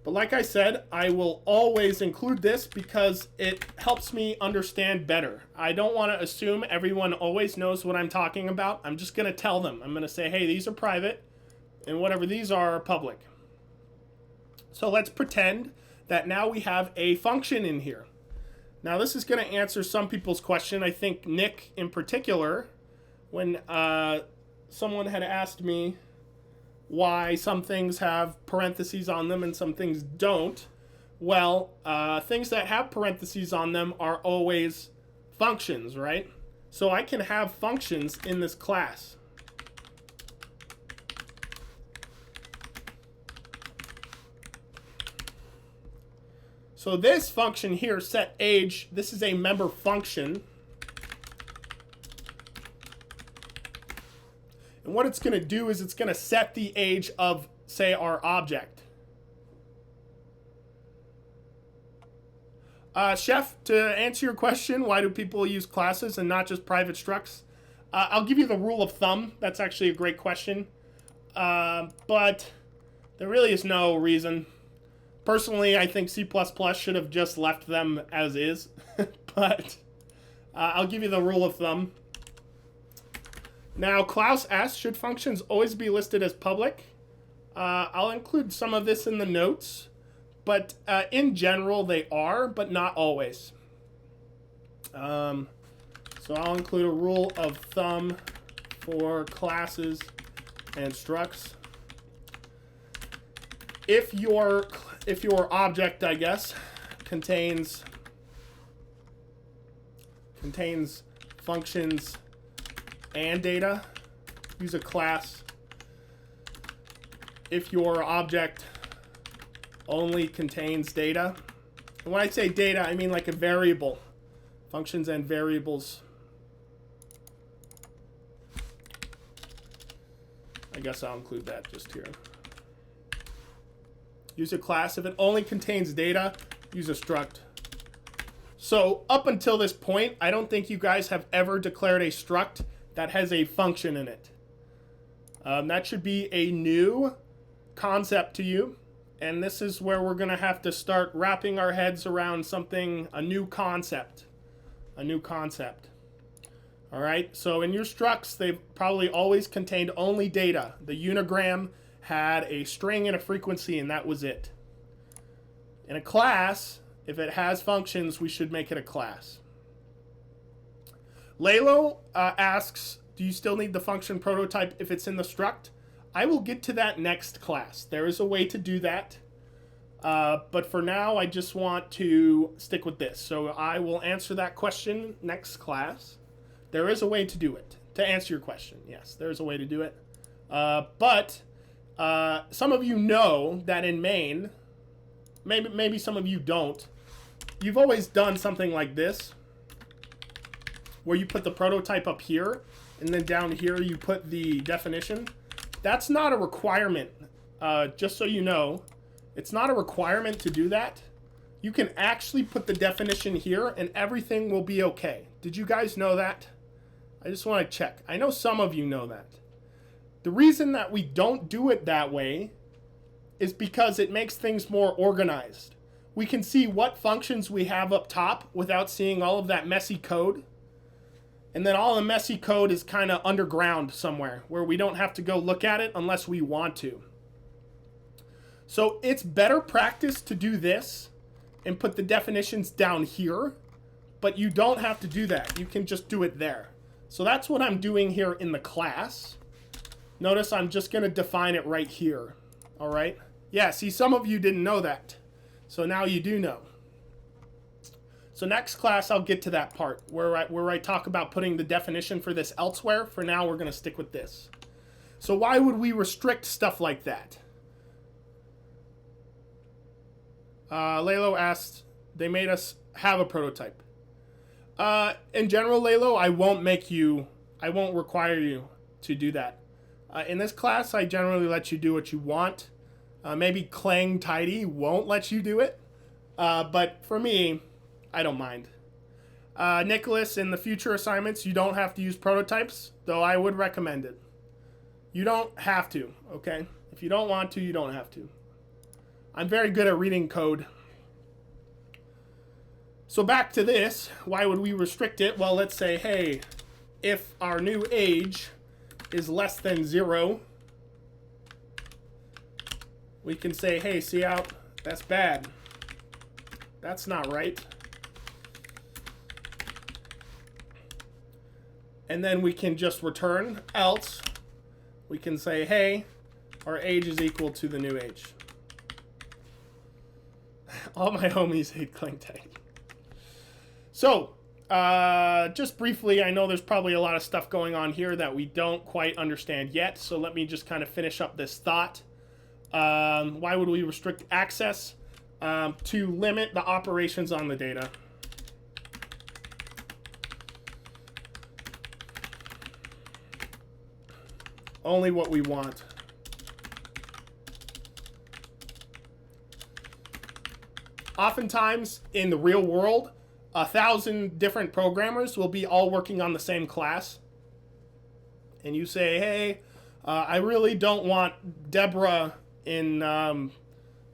But like I said, I will always include this because it helps me understand better. I don't want to assume everyone always knows what I'm talking about. I'm just going to tell them. I'm going to say, hey, these are private, and whatever these are public. So let's pretend that now we have a function in here. Now this is going to answer some people's question. I think Nick in particular, when someone had asked me why some things have parentheses on them and some things don't. Well, things that have parentheses on them are always functions, right? So I can have functions in this class. So this function here, set age, this is a member function. And what it's going to do is it's going to set the age of, say, our object. Chef, to answer your question, why do people use classes and not just private structs? I'll give you the rule of thumb. That's actually a great question. But there really is no reason. Personally, I think C++ should have just left them as is. But I'll give you the rule of thumb. Now, Klaus asks, should functions always be listed as public? I'll include some of this in the notes, but in general they are, but not always. So I'll include a rule of thumb for classes and structs. If your object, I guess, contains functions and data, use a class. If your object only contains data, and when I say data, I mean like a variable, functions and variables. I guess I'll include that just here. Use a class. If it only contains data, use a struct. So up until this point, I don't think you guys have ever declared a struct that has a function in it. That should be a new concept to you. And this is where we're going to have to start wrapping our heads around something, a new concept. A new concept. All right, so in your structs, they've probably always contained only data. The unigram had a string and a frequency, and that was it. In a class, if it has functions, we should make it a class. Lalo asks, do you still need the function prototype if it's in the struct? I will get to that next class. There is a way to do that. But for now, I just want to stick with this. So I will answer that question next class. There is a way to do it. To answer your question, yes, there is a way to do it. But some of you know that in main, maybe some of you don't, you've always done something like this, where you put the prototype up here, and then down here you put the definition. That's not a requirement, just so you know. It's not a requirement to do that. You can actually put the definition here, and everything will be okay. Did you guys know that? I just want to check. I know some of you know that. The reason that we don't do it that way is because it makes things more organized. We can see what functions we have up top without seeing all of that messy code. And then all the messy code is kind of underground somewhere where we don't have to go look at it unless we want to. So it's better practice to do this and put the definitions down here, but you don't have to do that. You can just do it there. So that's what I'm doing here in the class. Notice I'm just going to define it right here. All right? Yeah, see, some of you didn't know that. So now you do know. So next class, I'll get to that part where I talk about putting the definition for this elsewhere. For now, we're going to stick with this. So why would we restrict stuff like that? Lalo asked, they made us have a prototype. In general, Lalo, I won't require you to do that. In this class, I generally let you do what you want. Maybe Clang Tidy won't let you do it. But for me, I don't mind. Nicholas, in the future assignments, you don't have to use prototypes, though I would recommend it. You don't have to, okay? If you don't want to, you don't have to. I'm very good at reading code. So back to this, why would we restrict it? Well, let's say, hey, if our new age is less than 0, we can say, hey, see out, that's bad. That's not right. And then we can just return else. we can say, hey, our age is equal to the new age. All my homies hate clang tagging. So, just briefly, I know there's probably a lot of stuff going on here that we don't quite understand yet, so let me just kind of finish up this thought. Why would we restrict access? To limit the operations on the data. Only what we want. Oftentimes, in the real world, 1,000 different programmers will be all working on the same class. And you say, hey, I really don't want Deborah in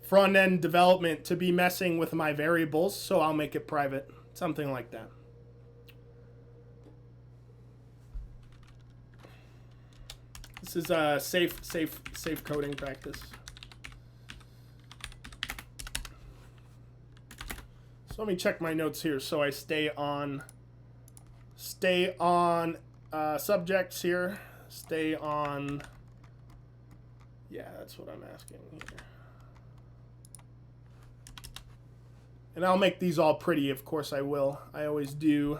front-end development to be messing with my variables, so I'll make it private. Something like that. This is a safe coding practice. So let me check my notes here so I stay on subjects here. Stay on, yeah, that's what I'm asking here. And I'll make these all pretty, of course I will. I always do.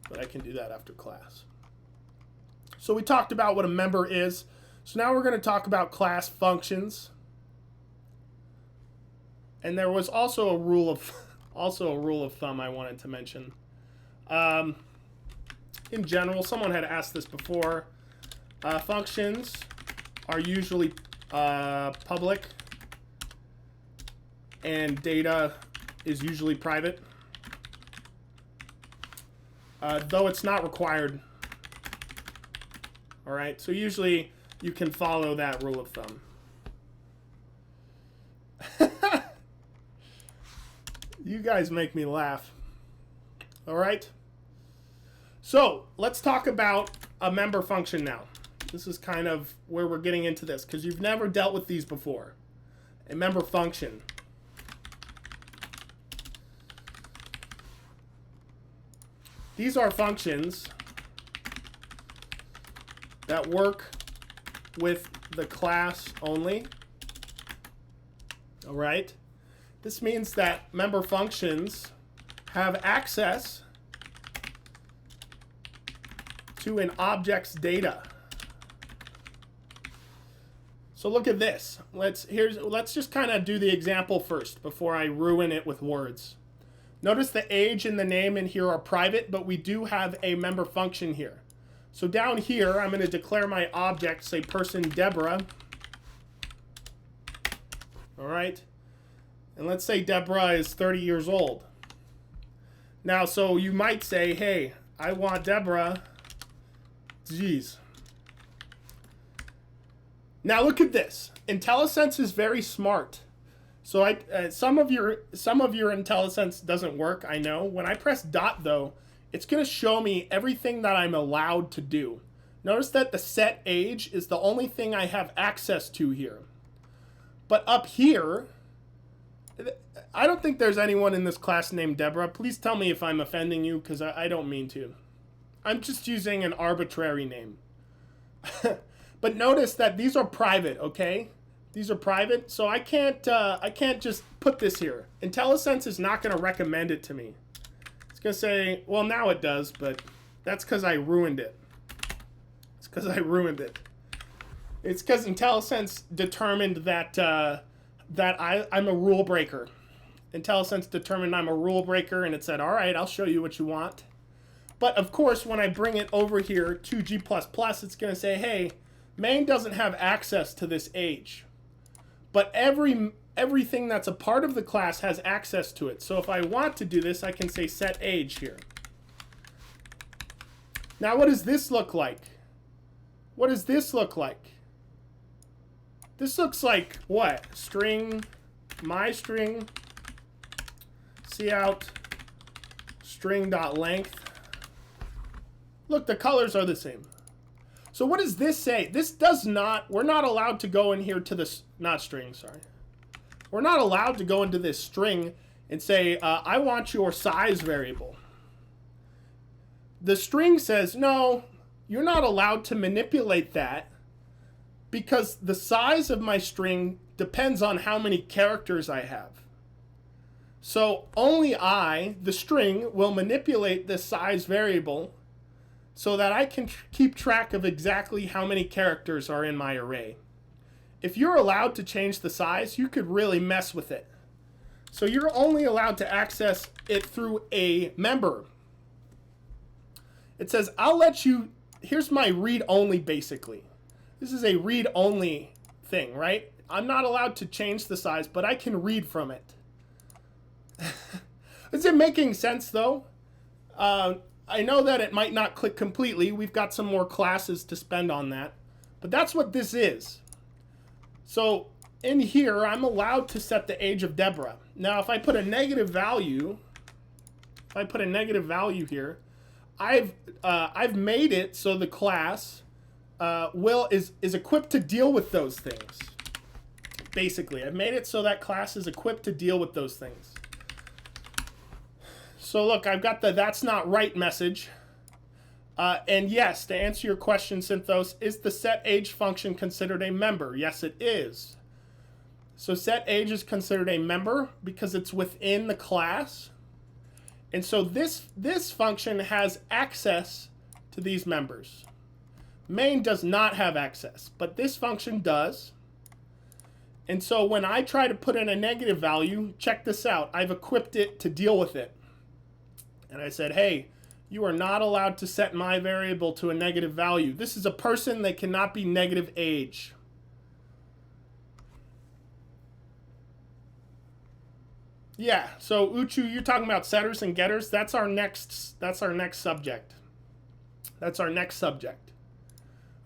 But I can do that after class. So we talked about what a member is. So now we're going to talk about class functions. And there was also a rule of thumb I wanted to mention. In general, someone had asked this before. Functions are usually public, and data is usually private. Though it's not required. All right, so usually you can follow that rule of thumb. You guys make me laugh. All right. So let's talk about a member function now. This is kind of where we're getting into this because you've never dealt with these before. A member function. These are functions that work with the class only. All right. This means that member functions have access to an object's data. So look at this. Let's just kind of do the example first before I ruin it with words. Notice the age and the name in here are private, but we do have a member function here. So down here, I'm going to declare my object, say person Deborah. All right. And let's say Deborah is 30 years old. Now, so you might say, hey, I want Deborah. Geez. Now look at this. IntelliSense is very smart. So some of your IntelliSense doesn't work, I know. When I press dot though, it's going to show me everything that I'm allowed to do. Notice that the set age is the only thing I have access to here. But up here, I don't think there's anyone in this class named Deborah. Please tell me if I'm offending you, because I don't mean to. I'm just using an arbitrary name. But notice that these are private, okay? These are private, so I can't just put this here. IntelliSense is not going to recommend it to me. It's going to say, well, now it does, but that's because I ruined it. It's because I ruined it. It's because IntelliSense determined that I'm a rule breaker. IntelliSense determined I'm a rule breaker, and it said, all right, I'll show you what you want. But, of course, when I bring it over here to G++, it's going to say, hey, main doesn't have access to this age. But everything that's a part of the class has access to it. So if I want to do this, I can say set age here. Now, what does this look like? What does this look like? This looks like what? String, my string, cout, string.length. Look, the colors are the same. So what does this say? This does not, we're not allowed to go in here to this, not string, sorry. We're not allowed to go into this string and say, I want your size variable. The string says, no, you're not allowed to manipulate that because the size of my string depends on how many characters I have. So only I, the string, will manipulate this size variable so that I can keep track of exactly how many characters are in my array. If you're allowed to change the size, you could really mess with it. So you're only allowed to access it through a member. It says, I'll let you, here's my read-only basically. This is a read-only thing, right? I'm not allowed to change the size, but I can read from it. Is it making sense though? I know that it might not click completely. We've got some more classes to spend on that. But that's what this is. So in here, I'm allowed to set the age of Deborah. Now, if I put a negative value, here, I've made it so the class is equipped to deal with those things. Basically, I've made it so that class is equipped to deal with those things. So look, I've got the that's not right message. And yes, to answer your question, Synthos, is the set age function considered a member? Yes, it is. So set age is considered a member because it's within the class. And so this function has access to these members. Main does not have access, but this function does. And so when I try to put in a negative value, check this out. I've equipped it to deal with it. And I said, hey, you are not allowed to set my variable to a negative value. This is a person that cannot be negative age. Yeah, so Uchu, you're talking about setters and getters. That's our next subject. That's our next subject.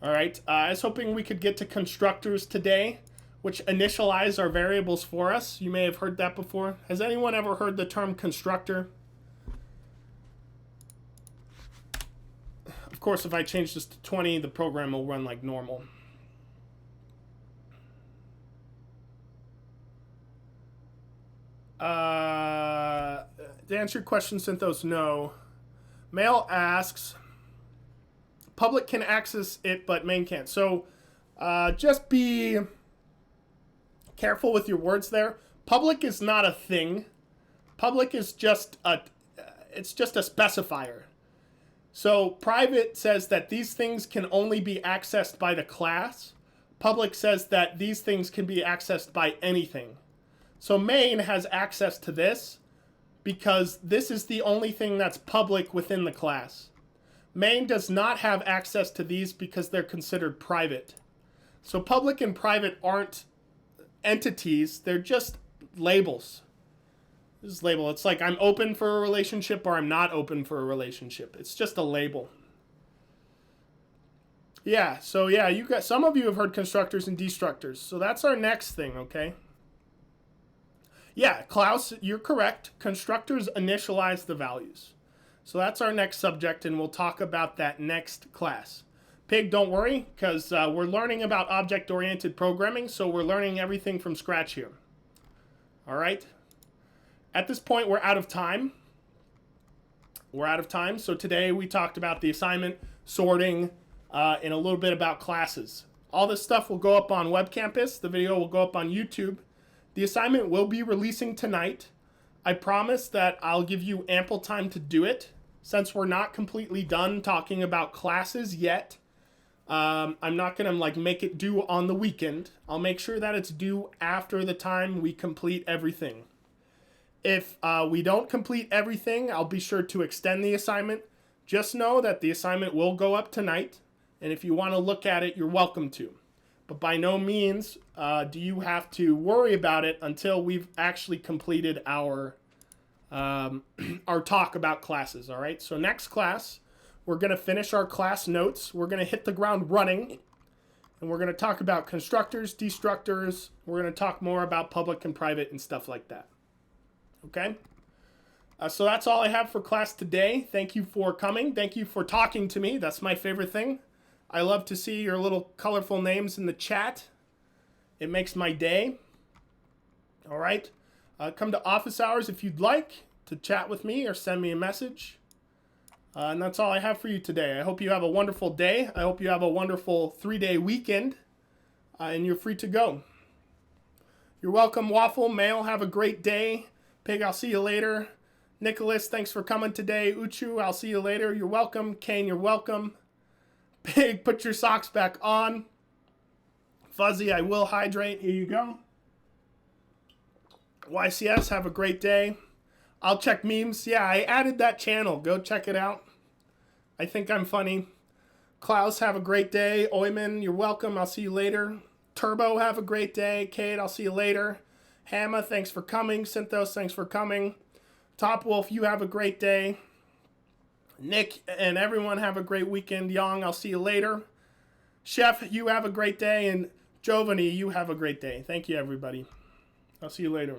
All right, I was hoping we could get to constructors today, which initialize our variables for us. You may have heard that before. Has anyone ever heard the term constructor? Of course, if I change this to 20, the program will run like normal. To answer your question, Synthos, no. Mail asks, public can access it, but main can't. So just be careful with your words there. Public is not a thing. Public is just it's just a specifier. So private says that these things can only be accessed by the class. Public says that these things can be accessed by anything. So main has access to this because this is the only thing that's public within the class. Main does not have access to these because they're considered private. So public and private aren't entities, they're just labels. This is label. It's like I'm open for a relationship or I'm not open for a relationship. It's just a label. Yeah, so yeah, you got some of you have heard constructors and destructors. So that's our next thing, okay? Yeah, Klaus, you're correct. Constructors initialize the values. So that's our next subject, and we'll talk about that next class. Pig, don't worry, because we're learning about object-oriented programming, so we're learning everything from scratch here. All right? At this point, we're out of time. So today we talked about the assignment, sorting, and a little bit about classes. All this stuff will go up on Web Campus. The video will go up on YouTube. The assignment will be releasing tonight. I promise that I'll give you ample time to do it. Since we're not completely done talking about classes yet, I'm not going to make it due on the weekend. I'll make sure that it's due after the time we complete everything. If we don't complete everything, I'll be sure to extend the assignment. Just know that the assignment will go up tonight, and if you want to look at it, you're welcome to. But by no means do you have to worry about it until we've actually completed our talk about classes, all right? So next class, we're going to finish our class notes. We're going to hit the ground running, and we're going to talk about constructors, destructors. We're going to talk more about public and private and stuff like that. Okay? So that's all I have for class today. Thank you for coming. Thank you for talking to me. That's my favorite thing. I love to see your little colorful names in the chat. It makes my day. All right? Come to office hours if you'd like to chat with me or send me a message. And that's all I have for you today. I hope you have a wonderful day. I hope you have a wonderful 3-day weekend. And you're free to go. You're welcome, Waffle. Mail, have a great day. Pig, I'll see you later. Nicholas, thanks for coming today. Uchu, I'll see you later. You're welcome. Kane, you're welcome. Pig, put your socks back on. Fuzzy, I will hydrate. Here you go. YCS, have a great day. I'll check memes. Yeah, I added that channel. Go check it out. I think I'm funny. Klaus, have a great day. Oyman, you're welcome. I'll see you later. Turbo, have a great day. Kate, I'll see you later. Hamma, thanks for coming. Synthos, thanks for coming. Top Wolf, you have a great day. Nick and everyone have a great weekend. Young, I'll see you later. Chef, you have a great day. And Giovanni, you have a great day. Thank you, everybody. I'll see you later.